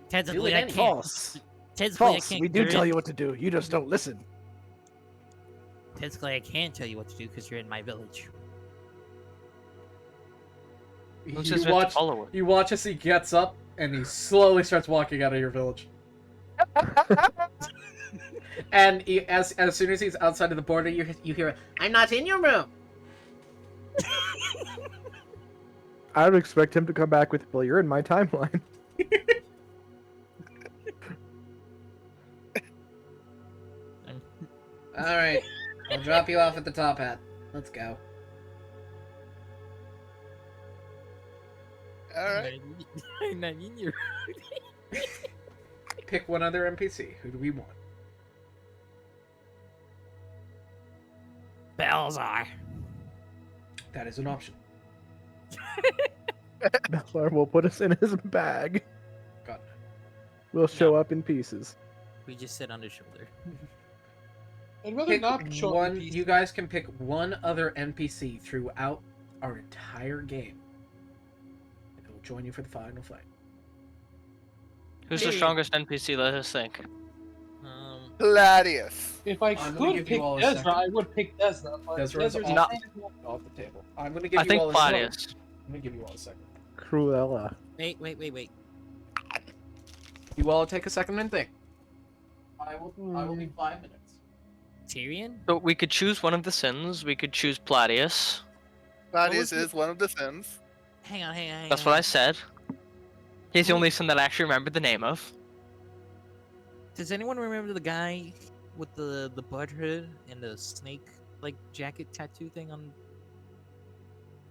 Technically, it I anyway. can't. False. Technically, I False. can't. We do you're tell in- you what to do. You just don't listen. Technically, I can tell you what to do because you're in my village. Who says You we have to watch, follow it? you watch as he gets up and he slowly starts walking out of your village. And as soon as he's outside of the border, you hear, I'm not in your room. I would expect him to come back with, well, you're in my timeline. All right, I'll drop you off at the top hat. Let's go. All right. I'm not in your. pick one other NPC. Who do we want? Belzar. That is an option. Bellar will put us in his bag. God. We'll show up in pieces. We just sit on his shoulder. I'd rather Pick not show one. NPCs. You guys can pick one other NPC throughout our entire game, and it will join you for the final fight. Who's the Hey. strongest NPC? Let us think. Gladius. If I I'm gonna could give you pick all a Desra, second. I would pick Desra. But Desra's Desra's not- off the table. I'm gonna give I you think all a second. Claudius. I'm gonna give you all a second. Cruella. Wait. You all take a second and think. I will need 5 minutes. Tyrion? So we could choose one of the sins. We could choose Platius. Gladius was is one of the sins. Hang on. That's what I said. He's the only sin that I actually remember the name of. Does anyone remember the guy with the bud hood and the snake like jacket tattoo thing on?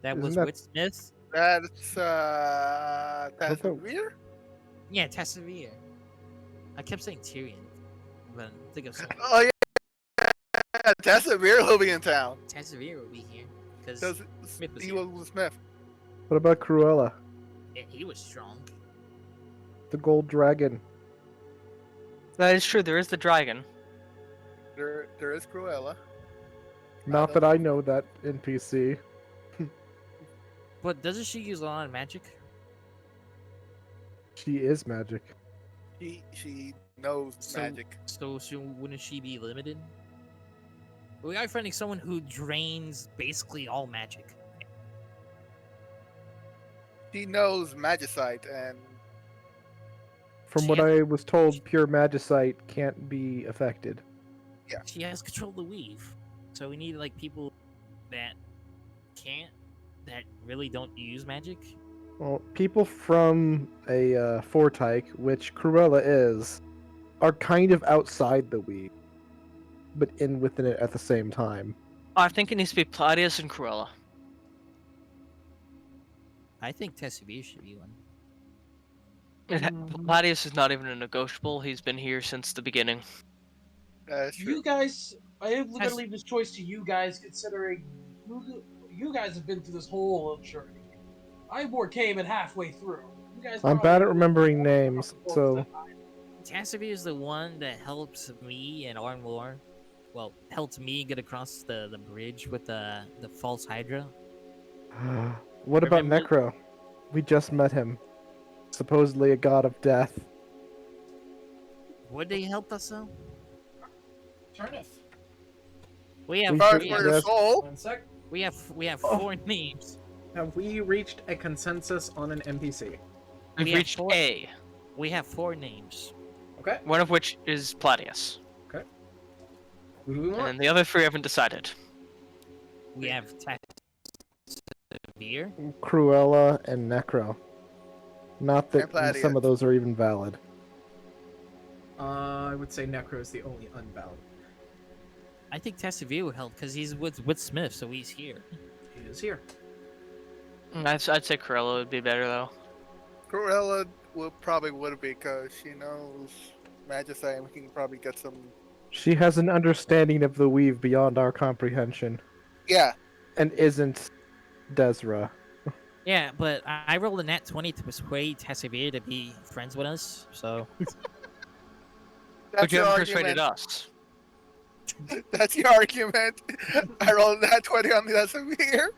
That Isn't was that- Whit Smith. That's What's that? weird. Yeah, Tassavir. I kept saying Tyrion, but I think of something. Oh yeah, that's a weird will be in town. Tassavir will be here because Because Smith was he here. was Smith. What about Cruella? He was strong. The gold dragon. That is true. There is the dragon. There is Cruella. Not that I know that NPC. But doesn't she use a lot of magic? She is magic. She knows So- magic. So wouldn't she be limited? We are finding someone who drains basically all magic. She knows magicite, and From what I was told, pure magicite can't be affected. She has control of the weave. So we need like people that can't, that really don't use magic. Well, people from a Fortyke, which Cruella is, are kind of outside the weave, but within it at the same time. I think it needs to be Platius and Cruella. I think Tessavir should be one. Platius is not even a negotiable. He's been here since the beginning. that's true. You guys, I am going to leave this choice to you guys, considering you guys have been through this whole journey. I more came in halfway through. You guys I'm probably bad at remembering names, so Tassavir is the one that helps me and Arnmore. Well, helped me get across the bridge with the false Hydra. what about Remember- Necro? We just met him. Supposedly a god of death. Would they help us though? Turneth. We have We Sorry should- for your yes. soul. 1 sec. we have Oh. 4 names. Have we reached a consensus on an NPC? We've We have reached 4 A, We have 4 names. Okay. one of which is Platius. Who do we And want? the other 3 haven't decided. We have Tassavir. Cruella and Necro. Not that And some of those are even valid. I would say Necro is the only unvalid. I think Tassavir would help because he's with Smith, so he's here. He is here. I'd say Cruella would be better though. Cruella would be because she knows magicite, and we can probably get some. She has an understanding of the weave beyond our comprehension, Yeah, and isn't Desra. Yeah, but I rolled a nat 20 to persuade Tassavir to be friends with us, so that's But you your haven't persuaded argument. us. That's your argument. I rolled that 20 on the other here.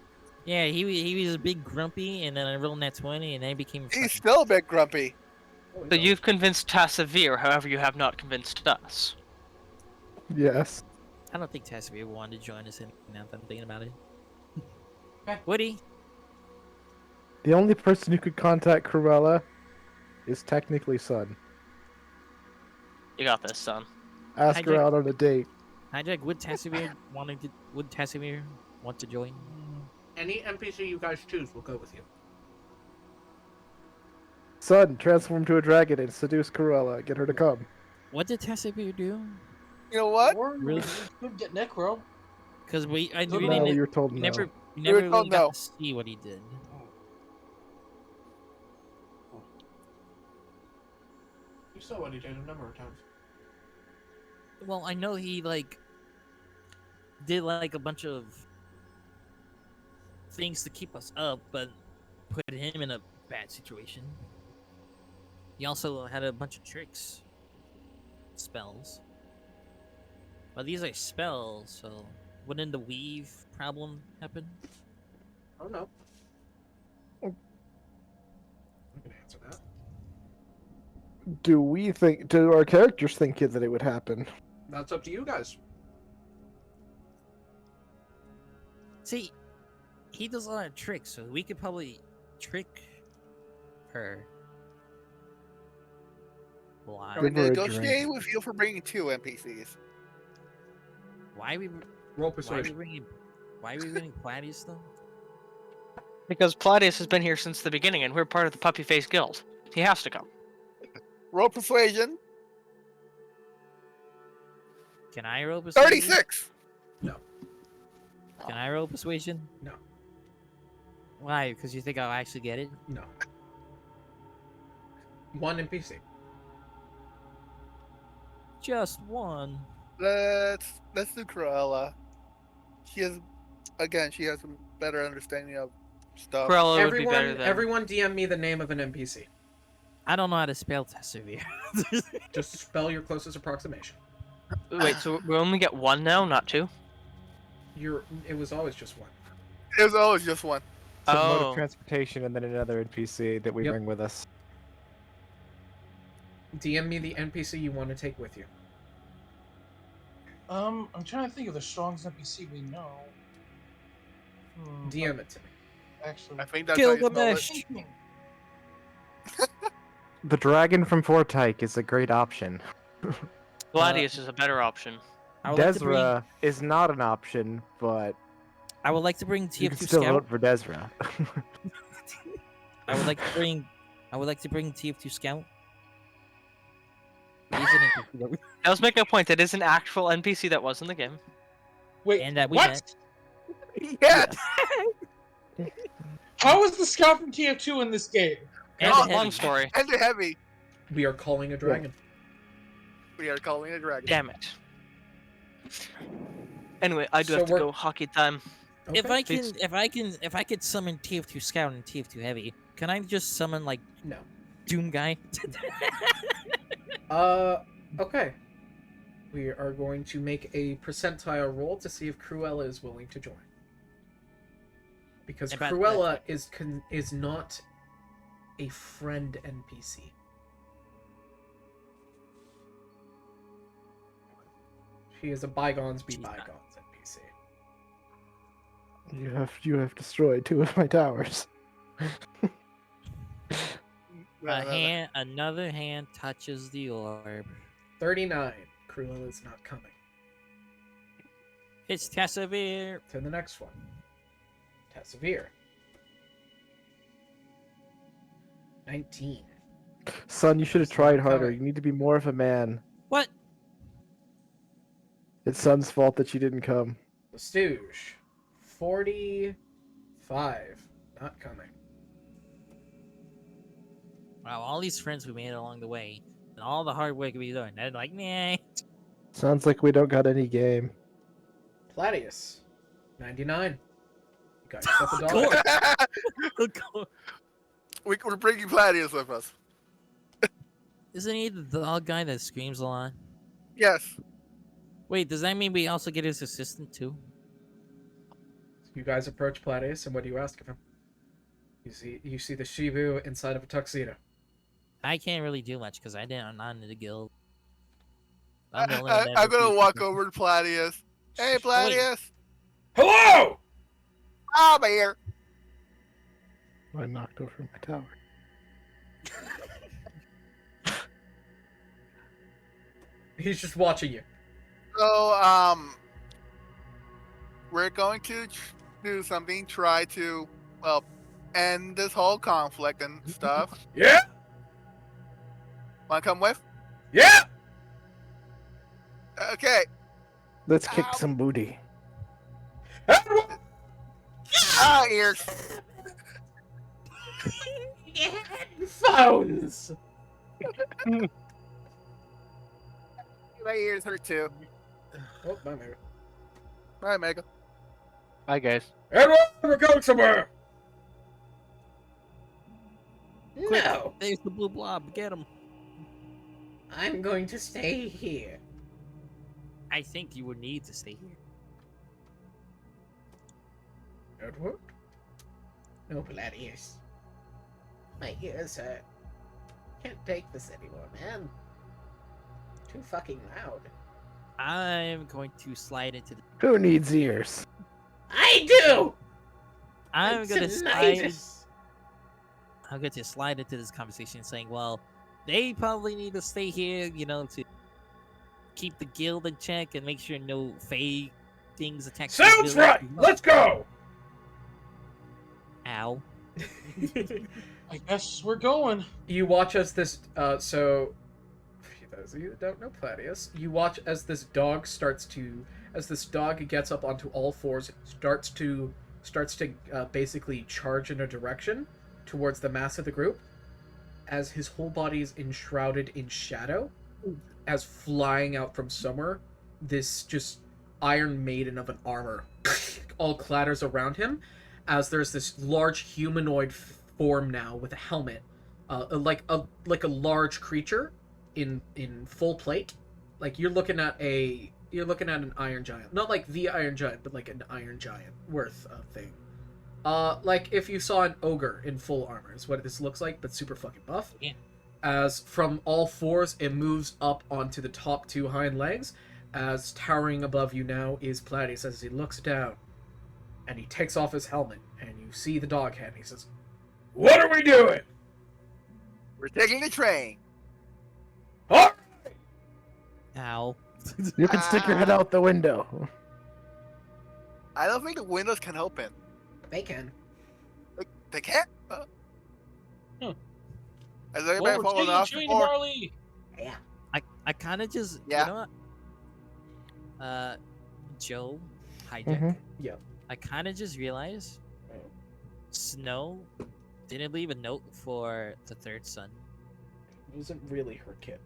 yeah, he was a big grumpy, and then I rolled nat 20, and then he became. He's still a bit grumpy. Oh, So no. you've convinced Tassavir, however you have not convinced us. Yes. I don't think Tassavir wanted to join us in. Now that I'm thinking about it. Okay. Woody, The only person who could contact Cruella is technically Sun. You got this, son. Ask her Hijack- out on a date. Hijack, would Tassavir want to join? Any NPC you guys choose will go with you. Sun, transform to a dragon and seduce Cruella. Get her to come. What did Tassavir do? You know what? Or Really? we could get Necro. Because we No, really you were told we no. never were really told got no. to see what he did. You saw what he did a number of times. Well, I know he did like a bunch of things to keep us up, but put him in a bad situation. He also had a bunch of tricks. spells. Well, these are spells, so wouldn't the weave problem happen? Oh no. I'm gonna answer that. Do our characters think that it would happen? That's up to you guys. See, he does a lot of tricks, so we could probably trick her. Why? We Give her a negotiate drink. with you for bringing 2 NPCs. Why we? Roll Why are we persuasion. bringing? Why are we bringing Gladius though? Because Pladius has been here since the beginning, and we're part of the Puppy Face Guild. He has to come. Roll persuasion. Can I roll persuasion? 36. Can I roll persuasion? No. Why? Because you think I'll actually get it? No. 1 NPC. Just one. Let's do Cruella. She has a better understanding of stuff. Cruella would be better than. Everyone DM me the name of an NPC. I don't know how to spell Tessivir. Just spell your closest approximation. Wait, so we only get 1 now, not 2? It was always just 1. It was always just one. So mode Oh. of transportation and then another NPC that we Yep. bring with us. DM me the NPC you want to take with you. I'm trying to think of the strongest NPC we know. DM it to me. Actually, I think that's how you spell it. Gilgamesh. thinking. The dragon from Vortyke is a great option. Gladius is a better option. I would like to bring- Desra is not an option, but I would like to bring you TF2 can still Scout. vote for Desra. I would like to bring TF2 Scout. He's an NPC that we- Now let's make a point that is an actual NPC that was in the game. Wait, And that we what? met. Yes. How is the scout from TF2 in this game? And Oh, the long heavy. story. And the heavy. We are calling a dragon. We are calling it a dragon. Damn it. Anyway, I do So have to we're- go. Hockey time. If Okay. I could summon TF2 Scout and TF2 Heavy, can I just summon like No. Doom Guy? Okay. We are going to make a percentile roll to see if Cruella is willing to join. Because About- Cruella is not a friend NPC. She is a bygones be She's not. bygones NPC. You have destroyed 2 of my towers. Another hand touches the orb. 39. Cruella is not coming. It's Tessivir. To the next one. Tessivir. 19. Son, you should have tried harder. coming. You need to be more of a man. What? It's Son's fault that you didn't come. The Stooge. 45. Not coming. Wow, all these friends we made along the way, and all the hard work we done. They're like, nah. Sounds like we don't got any game. Pladius. 99. You got yourself a dollar. Cool. We're bringing Gladius with us. Isn't he the dog guy that screams a lot? Yes. Wait, does that mean we also get his assistant too? You guys approach Pladius, and what do you ask of him? You see the Shibu inside of a tuxedo. I can't really do much because I'm not in the guild. I'm the only one that I'm ever gonna beat walk people. over to Pladius. Hey, Pladius. Hello! I'm here. I knocked over my tower. He's just watching you. So, we're going to do something, try to, well, end this whole conflict and stuff. Yeah? Wanna come with? Yeah! Okay. Let's kick Ow. some booty. Everyone! Ah, ears. Headphones! My ears hurt too. Oh, my bad. Alright, Mega. Bye, guys. Everyone, we're going somewhere! Quick, No! there's the blue blob. Get him. I'm going to stay here. I think you would need to stay here. Edward? No, Gladius. My ears hurt. Can't take this anymore, man. Too fucking loud. I'm going to slide into the. Who needs ears? I do! I'm gonna Tinnitus. I'm going to slide into this conversation saying, well, they probably need to stay here, you know, to keep the guild in check and make sure no fey things attack. the Sounds village. right! Let's go! Ow. I guess we're going. You watch as this, so, for those of you that don't know Platius, you watch as this dog as this dog gets up onto all fours, starts to basically charge in a direction towards the mass of the group, as his whole body is enshrouded in shadow, as flying out from somewhere, this just Iron Maiden of an armor all clatters around him, as there's this large humanoid form now with a helmet, like a large creature in full plate. Like you're looking at an Iron Giant, not like the Iron Giant, but like an Iron Giant worth of thing. Like if you saw an ogre in full armor is what this looks like, but super fucking buff. Yeah. As from all fours, it moves up onto the top two hind legs, as towering above you now is Platius as he looks down, and he takes off his helmet, and you see the dog head, and he says, "What are we doing?" We're taking the train. Oh! Ow. You can stick your head out the window. I don't think the windows can open. They can. They can't? Hmm. Has Well, anybody we're fallen taking off train to before? Marley. Yeah. I kind of just, Yeah. you know what? Joe, hijack. Mhm. Yeah. I kind of just realized Snow didn't leave a note for the third son. It wasn't really her kid.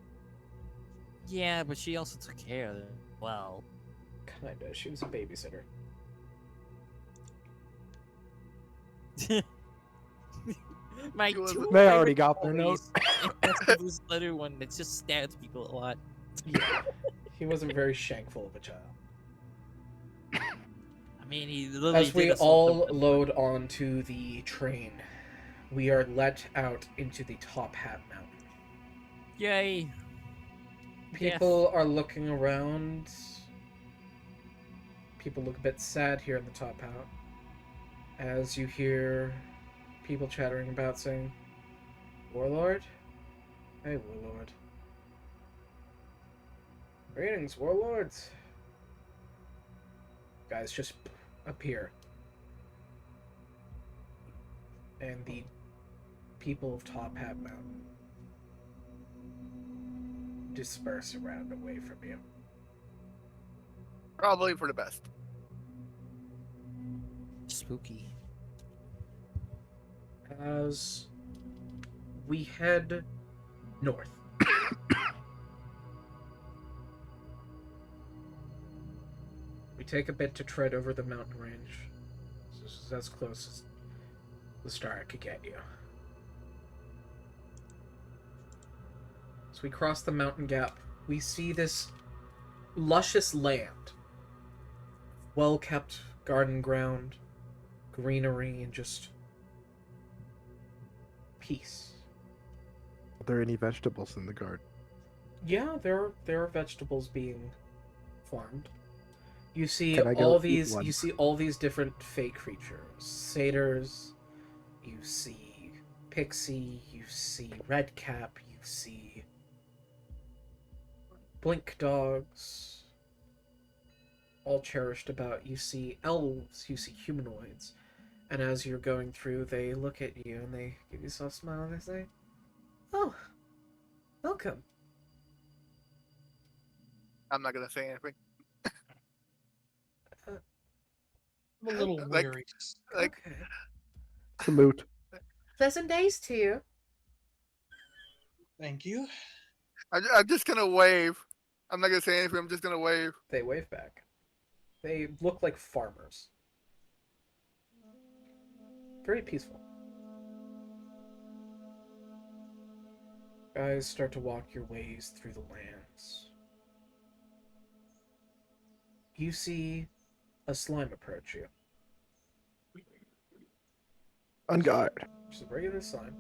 Yeah, but she also took care of it. Well, Kinda. She was a babysitter. my She was- two They already favorite got their note. boys, this other one that just stabs people a lot. Yeah. He wasn't very shankful of a child. I mean, he literally As we did assault all them. load onto the train, we are let out into the Top Hat Mountain. Yay! People are looking around. People look a bit sad here in the Top Hat, as you hear people chattering about saying, "Warlord? Hey, Warlord. Greetings, Warlords." Guys just appear. And the people of Top Hat Mountain disperse around away from you. Probably for the best. Spooky. As we head north. We take a bit to tread over the mountain range. This is as close as the star could get you. As we cross the mountain gap, we see this luscious land. Well-kept garden ground, greenery, and just peace. Are there any vegetables in the garden? Yeah, there are vegetables being farmed. You see Can I go all eat these one? you see all these different fey creatures. Satyrs, you see pixie, you see redcap, you see blink dogs, all cherished about. You see elves, you see humanoids. And as you're going through, they look at you and they give you a soft smile and they say, "Oh, welcome." I'm not gonna say anything. I'm a little Like- weary. Like, Okay. Salute. Pleasant days to you. Thank you. I'm just gonna wave. I'm not gonna say anything. I'm just gonna wave. They wave back. They look like farmers. Very peaceful. Guys, start to walk your ways through the lands. You see a slime approach you. On guard. Just a regular slime.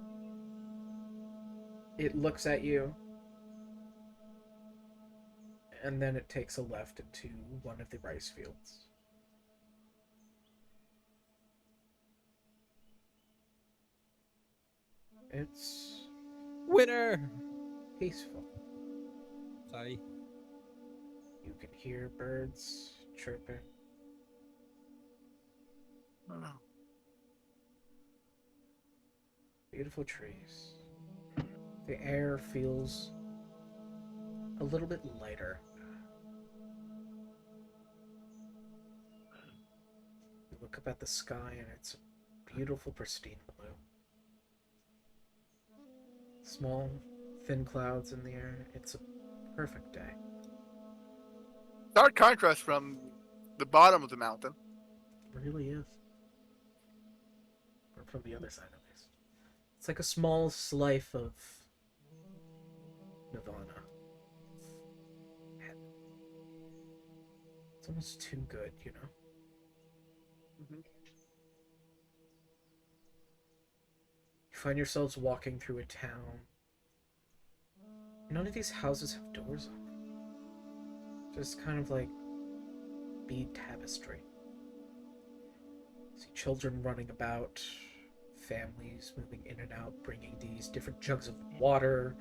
It looks at you, and then it takes a left into one of the rice fields. It's Winner. peaceful. Sorry. You can hear birds chirping. Oh. Beautiful trees. The air feels a little bit lighter. You look up at the sky and it's a beautiful, pristine blue. Small, thin clouds in the air. It's a perfect day. Stark contrast from the bottom of the mountain. It really is. Or from the other side, at least. It's like a small slice of Nirvana. It's almost too good, you know? Mhm. You find yourselves walking through a town. None of these houses have doors on them. Just kind of like bead tapestry. See children running about, families moving in and out, bringing these different jugs of water,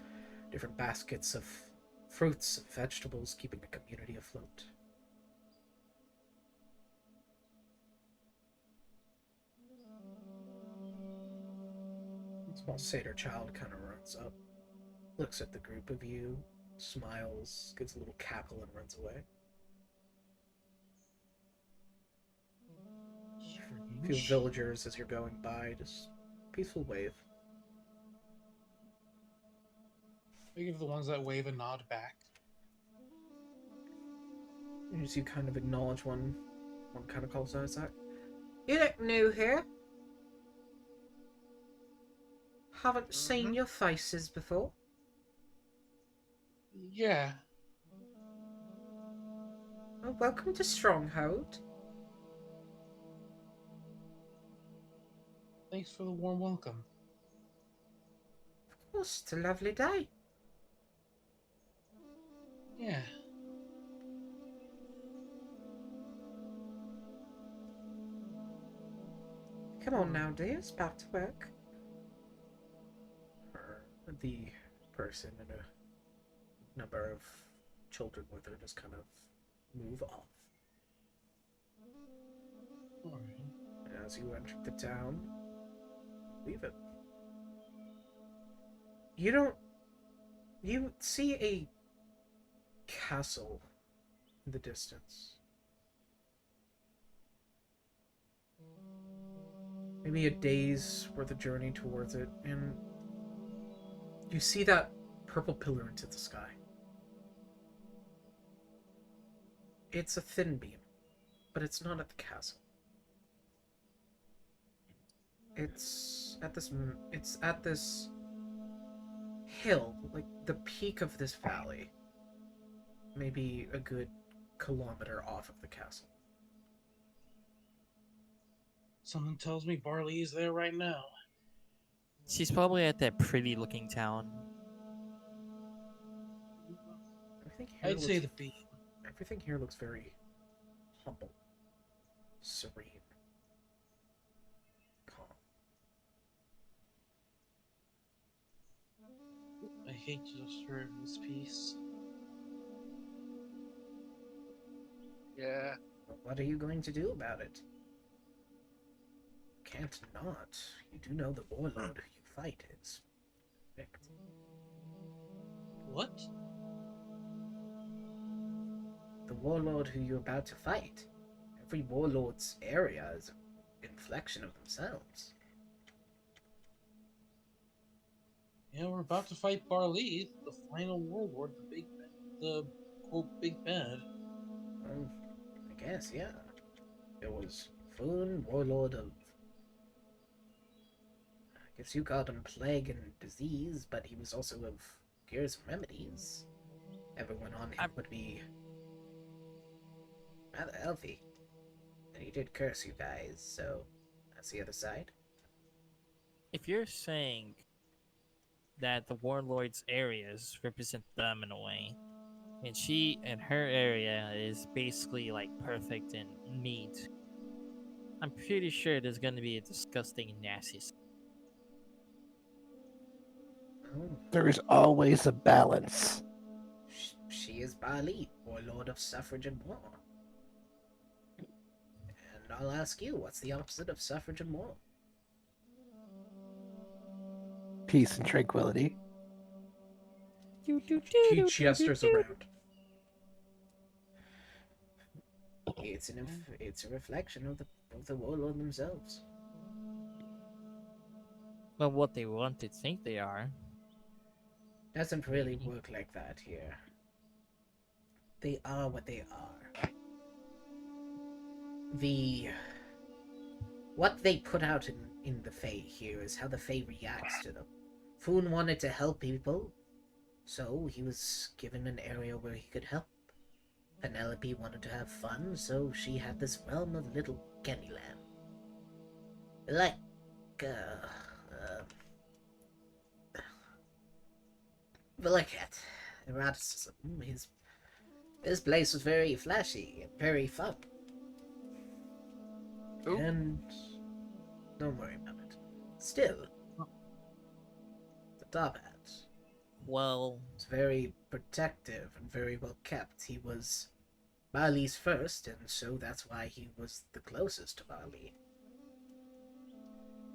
different baskets of fruits and vegetables, keeping the community afloat. A small satyr child kind of runs up, looks at the group of you, smiles, gives a little cackle, and runs away. A few villagers as you're going by, just peaceful wave. I give the ones that wave a nod back. As you kind of acknowledge one kind of calls out, is that, "You look new here. Haven't seen your faces before." Yeah. Oh, welcome to Stronghold. Thanks for the warm welcome. Of course, it's a lovely day. Yeah. Come on now, dear. It's back to work. The person and a number of children with her just kind of move off. Alright. And as you enter the town, leave it. You see a castle in the distance. Maybe a day's worth of journey towards it, and you see that purple pillar into the sky. It's a thin beam, but it's not at the castle. It's at this hill, like the peak of this valley. Maybe a good kilometer off of the castle. Something tells me Barley is there right now. She's probably at that pretty looking town. Everything here I'd say looks- the beam. Everything here looks very humble, serene, calm. I hate to disturb this peace. Yeah. But what are you going to do about it? Can't not. You do know the warlord who you fight is Vict. What? The warlord who you're about to fight. Every warlord's area is an inflection of themselves. Yeah, we're about to fight Barley, the final warlord, the quote big bad. I guess, yeah. There was Foon, warlord of... I guess you called him plague and disease, but he was also of cures and remedies. Everyone on him would be rather healthy. And he did curse you guys, so that's the other side. If you're saying that the warlord's areas represent them in a way, and she and her area is basically like perfect and neat, I'm pretty sure there's gonna be a disgusting and nasty. Oh, There is always a balance. she is Bali, warlord of suffrage and war. And I'll ask you, what's the opposite of suffrage and war? Peace and tranquility. He gestures around. It's a reflection of the warlord themselves. Well, what they want to think they are. Doesn't really work like that here. They are what they are. What they put out in the Fae here is how the Fae reacts to them. Foon wanted to help people, so he was given an area where he could help. Penelope wanted to have fun, so she had this realm of little Candyland. Like, Villicat, eroticism. His place was very flashy and very fun. Ooh. And don't worry about it. Still, the top hat Well, was very protective and very well kept. He was Bali's first, and so that's why he was the closest to Bali.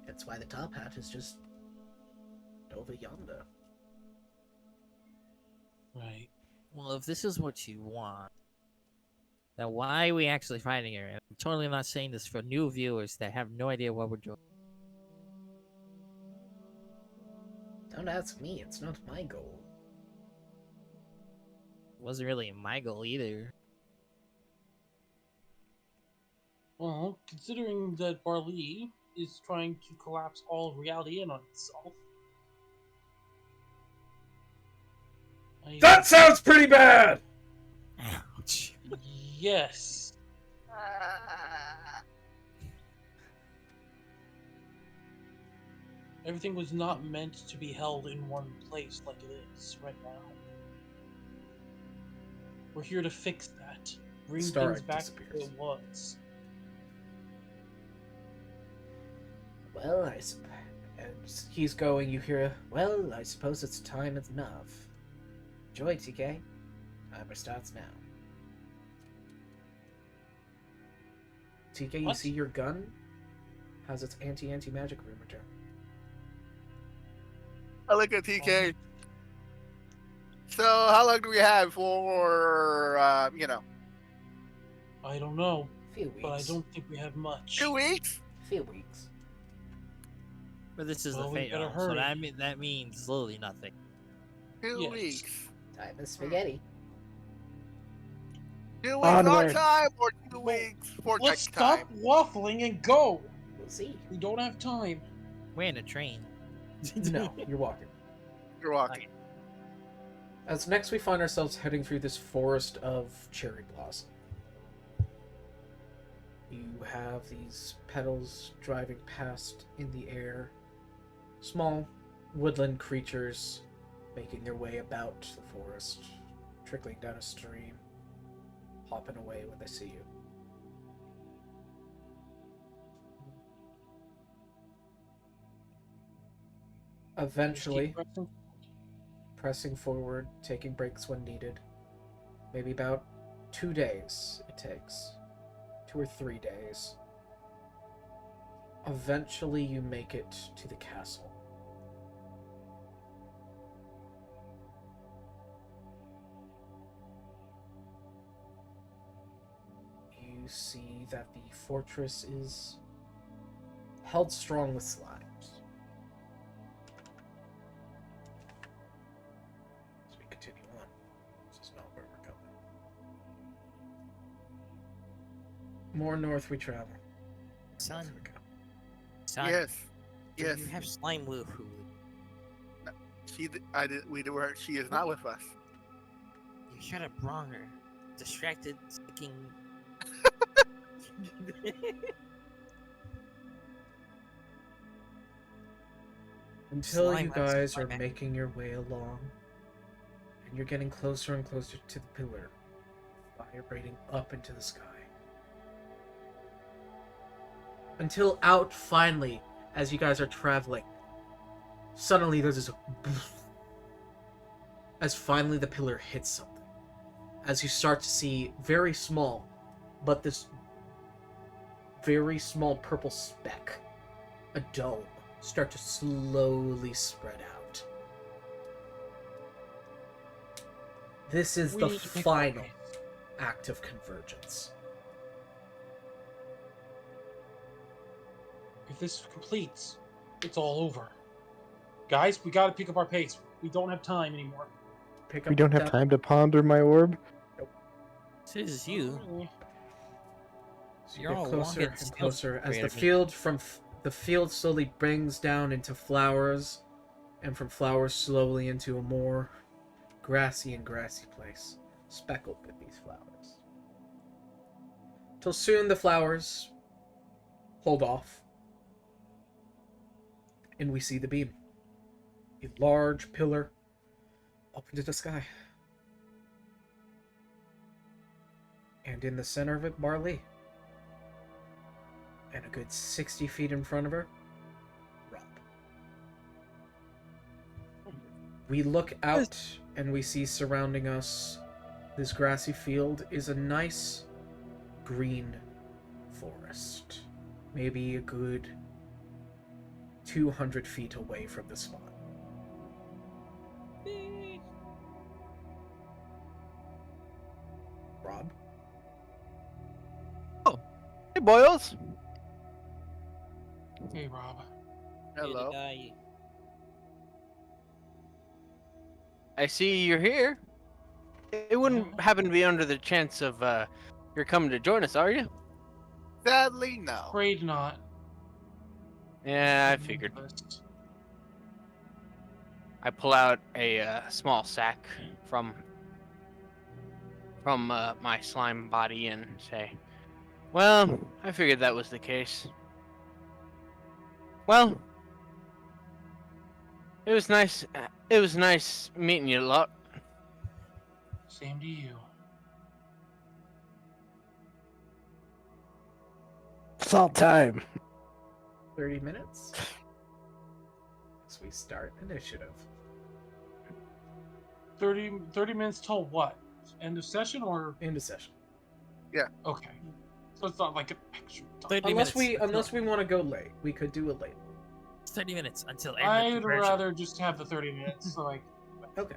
That's why the top hat is just over yonder. Right. well, if this is what you want, then why are we actually fighting her? I'm totally not saying this for new viewers that have no idea what we're doing. Don't ask me, it's not my goal. Wasn't really my goal either. Well, considering that Barley is trying to collapse all of reality in on itself. That sounds pretty bad! Ouch. Yes. Everything was not meant to be held in one place like it is right now. We're here to fix that. Bring Starrick things back to disappears. it was. Well, as he's going, you hear, well, I suppose it's time enough. Enjoy, TK. Timer starts now. TK, you What? see your gun has its anti-magic room return. I look at TK. So, how long do we have for, I don't know, Few weeks. but I don't think we have much. 2 weeks? Few weeks. But this is Well, the we fate better realm, so hurry. that means literally nothing. 2 Yes. weeks. Time is spaghetti. 2 weeks our Onward. time or 2 weeks Vortex Let's stop time? waffling and go. We'll see. We don't have time. We're in a train. No, you're walking. You're walking. As next we find ourselves heading through this forest of cherry blossom. You have these petals driving past in the air. Small woodland creatures making their way about the forest, trickling down a stream, hopping away when they see you. Eventually, Keep pressing. pressing forward, taking breaks when needed. Maybe about 2 days it takes. 2 or 3 days. Eventually you make it to the castle. You see that the fortress is held strong with slimes. As we continue on, this is not where we're going. More north we travel. Son, North we go. son, Yes. do Yes. you have slime woohoo? She is not with us. You should have brought her. Distracted, sticking. Until Slime you has guys my are back. making your way along, and you're getting closer and closer to the pillar, vibrating up into the sky. Until out finally, as you guys are traveling, suddenly there's this as finally the pillar hits something. As you start to see very small, but this very small purple speck, a dome, start to slowly spread out. This is the We need to pick final up. act of convergence. If this completes, it's all over. Guys, we gotta pick up our pace. We don't have time anymore. Pick We up don't have that- time to ponder my orb. This is you. So you You're get all closer walking and stealth closer as the compared to me. field the field slowly brings down into flowers, and from flowers slowly into a more grassy place, speckled with these flowers. Till soon the flowers hold off, and we see the beam, a large pillar up into the sky, and in the center of it, Barley. And a good 60 feet in front of her, Rob. We look out and we see surrounding us this grassy field is a nice green forest. Maybe a good 200 feet away from the spot. Rob? Hey, boys. Hey, Rob. Hello. I see you're here. It wouldn't happen to be under the chance of you're coming to join us, are you? Sadly, no. Afraid not. Yeah, I figured. I pull out a small sack from my slime body and say, "Well, I figured that was the case. Well, it was nice. It was nice meeting you, lot. Same to you. Salt time. 30 minutes? As we start initiative. 30 minutes till what? End of session or Into session. okay? So it's not like an extra time. 30 Unless minutes. we want to go late. We could do it late. 30 minutes until end of I'd conversion. rather just have the 30 minutes. So like, Okay.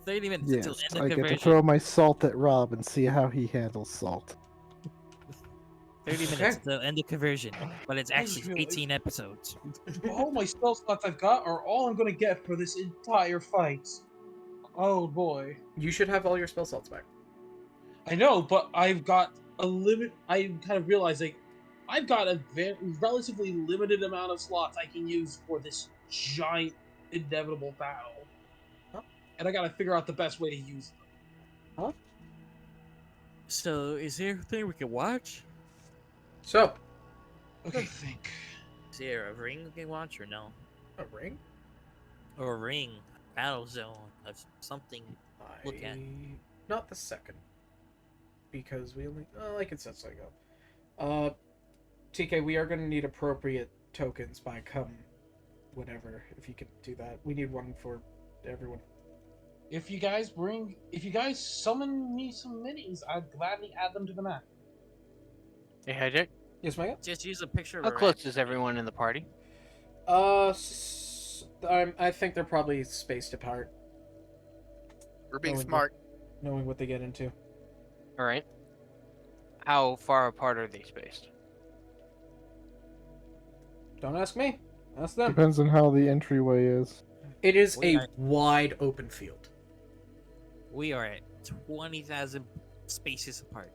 30 minutes Yes, until end I of get to conversion. throw my salt at Rob and see how he handles salt. 30 minutes Okay. until end of conversion. But it's I actually really- 18 episodes. all my spell slots I've got are all I'm gonna get for this entire fight. Oh boy. You should have all your spell slots back. I know, but I've got a limit. I kind of realized like I've got a relatively limited amount of slots I can use for this giant inevitable battle, and I gotta figure out the best way to use them. So, is there anything we can watch? So, Okay, think. Is there a ring we can watch or no? a ring? Or a ring, battle zone, of something. Look at. Not the second. Because we only... Oh, I can set something up. TK, we are going to need appropriate tokens by come whatever, if you can do that. We need one for everyone. If you guys summon me some minis, I'd gladly add them to the map. Hey, Hijack. Yes, Maya? Just use a picture of How a close rat. is everyone in the party? I think they're probably spaced apart, We're being Oh, and smart. knowing what they get into. All right. How far apart are they spaced? Don't ask me. Ask them. Depends on how the entryway is. It is We a are- wide open field. We are at 20,000 spaces apart.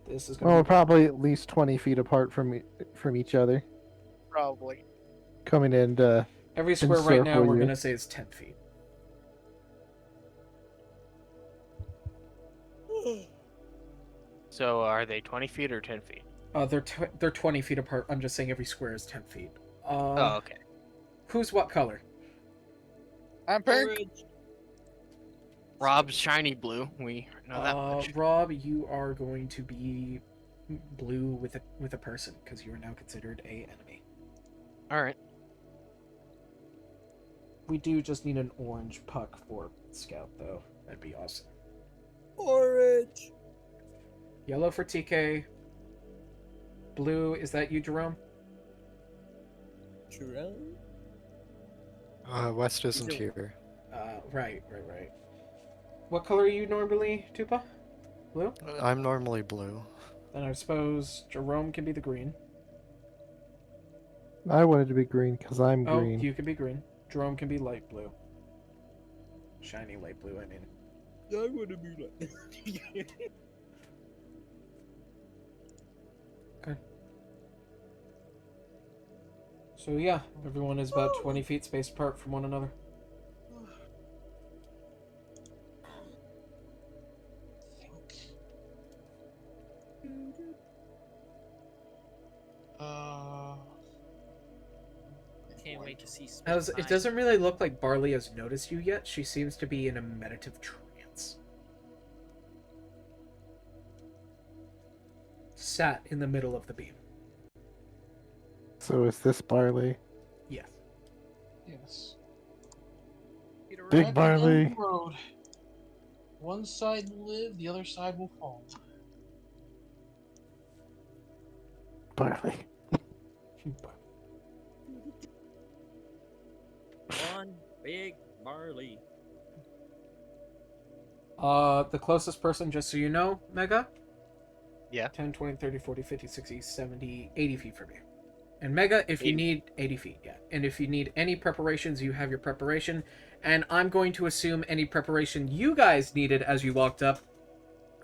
This is Well, going we're to probably at least 20 feet apart from each other. Probably. Coming into Every square right now Encircle we're you. gonna say is 10 feet. So are they 20 feet or 10 feet? They're 20 feet apart. I'm just saying every square is 10 feet. Oh, okay. Who's what color? I'm pink. Rob's shiny blue. We know that much. Rob, you are going to be blue with a person because you are now considered a enemy. All right. We do just need an orange puck for Scout, though. That'd be awesome. Orange. Yellow for TK. Blue, is that you, Jerome? Jerome. West isn't here. Right. What color are you normally, Tupa? Blue? I'm normally blue. Then I suppose Jerome can be the green. I wanted to be green because I'm Oh, green. you can be green. Jerome can be light blue. Shiny light blue, I mean. I want to be like. So yeah, everyone is about 20 feet spaced apart from one another. Can't wait to see. As it doesn't really look like Barley has noticed you yet, she seems to be in a meditative trance. Sat in the middle of the beam. So is this Barley? Yes. Yes. Big At the end of Barley. the road. One side will live, the other side will fall. Barley. One big barley. The closest person, just so you know, Mega? Yeah. 10, 20, 30, 40, 50, 60, 70, 80 feet from you. And Mega, if you need 80 feet, yeah. And if you need any preparations, you have your preparation. And I'm going to assume any preparation you guys needed as you walked up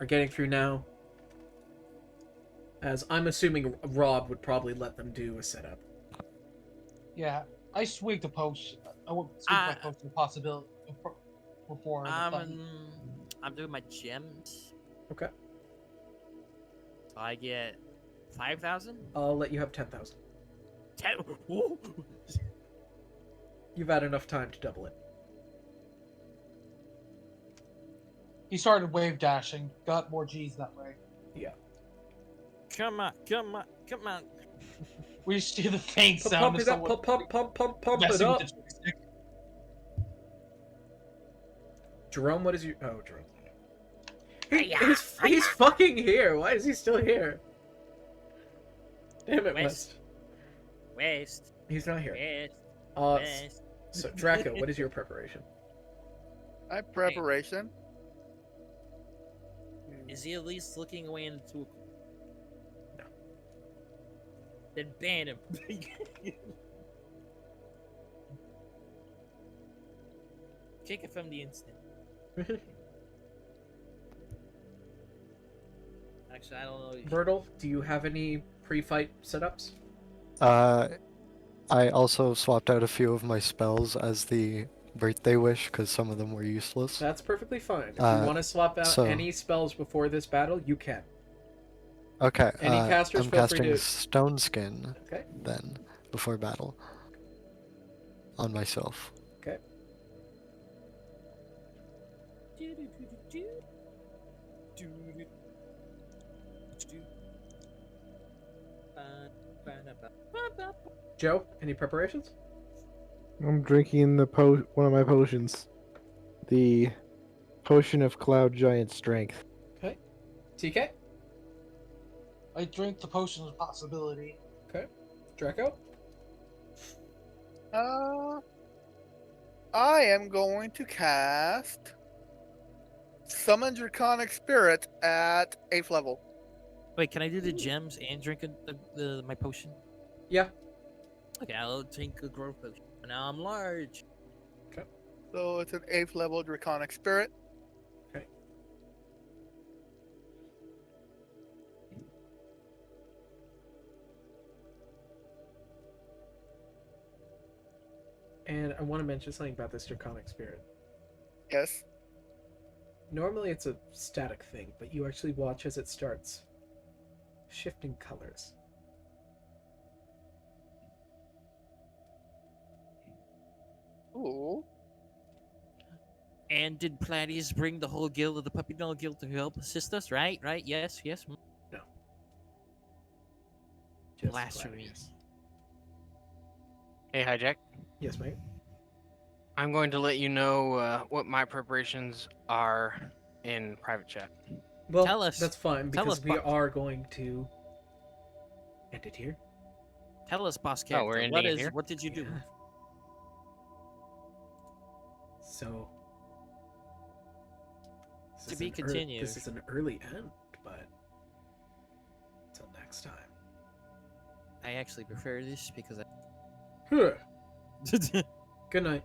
are getting through now. As I'm assuming Rob would probably let them do a setup. Yeah, I swigged a potion. I won't swig my potion of possibility before the fight. I'm doing my gems. Okay. So I get 5,000. I'll let you have 10,000. 10. You've had enough time to double it. He started wave dashing, got more G's that way. Yeah. Come on. We just hear the faint sound Pump of it up, someone pump it messing up. with the joystick. Jerome, what is your... Oh, Jerome. He's fucking here. Why is he still here? Damn it, West. West. He's not here. West. So, Draco, what is your preparation? My preparation. Is he at least looking away into a... No. Then ban him. Kick it from the instant. Actually, I don't know. Myrtle, do you have any pre-fight setups? I also swapped out a few of my spells as the birthday wish because some of them were useless. That's perfectly fine. If you Uh, want to swap out so- any spells before this battle, you can. Okay, Any casters I'm feel free casting to- Stone Skin Okay. then before battle on myself. Okay. Joe, any preparations? I'm drinking the one of my potions. The potion of Cloud Giant Strength. Okay. TK? I drink the potion of possibility. Okay. Draco? I am going to cast Summon Draconic Spirit at 8th level. Wait, can I do the gems and drink my potion? Yeah. Okay, I'll drink a growth potion. Now I'm large. So it's an 8th level Draconic Spirit. I want to mention something about this draconic spirit. Yes. Normally it's a static thing, but you actually watch as it starts shifting colors. Ooh. And did Pladius bring the whole guild of the Puppy Null Guild to help assist us? Right? Right? Yes. Yes. Just Blasphemy. Gladius. Hey, Hijack. Yes, mate. I'm going to let you know what my preparations are in private chat. Well, Tell us. that's fine Tell because us, we Buck. are going to end it here. Tell us, boss Oh, character. we're ending what it is? here? What did you do? Yeah. So this To is be an continued. This is an early end, but until next time. I actually prefer this because Huh. I. Good night.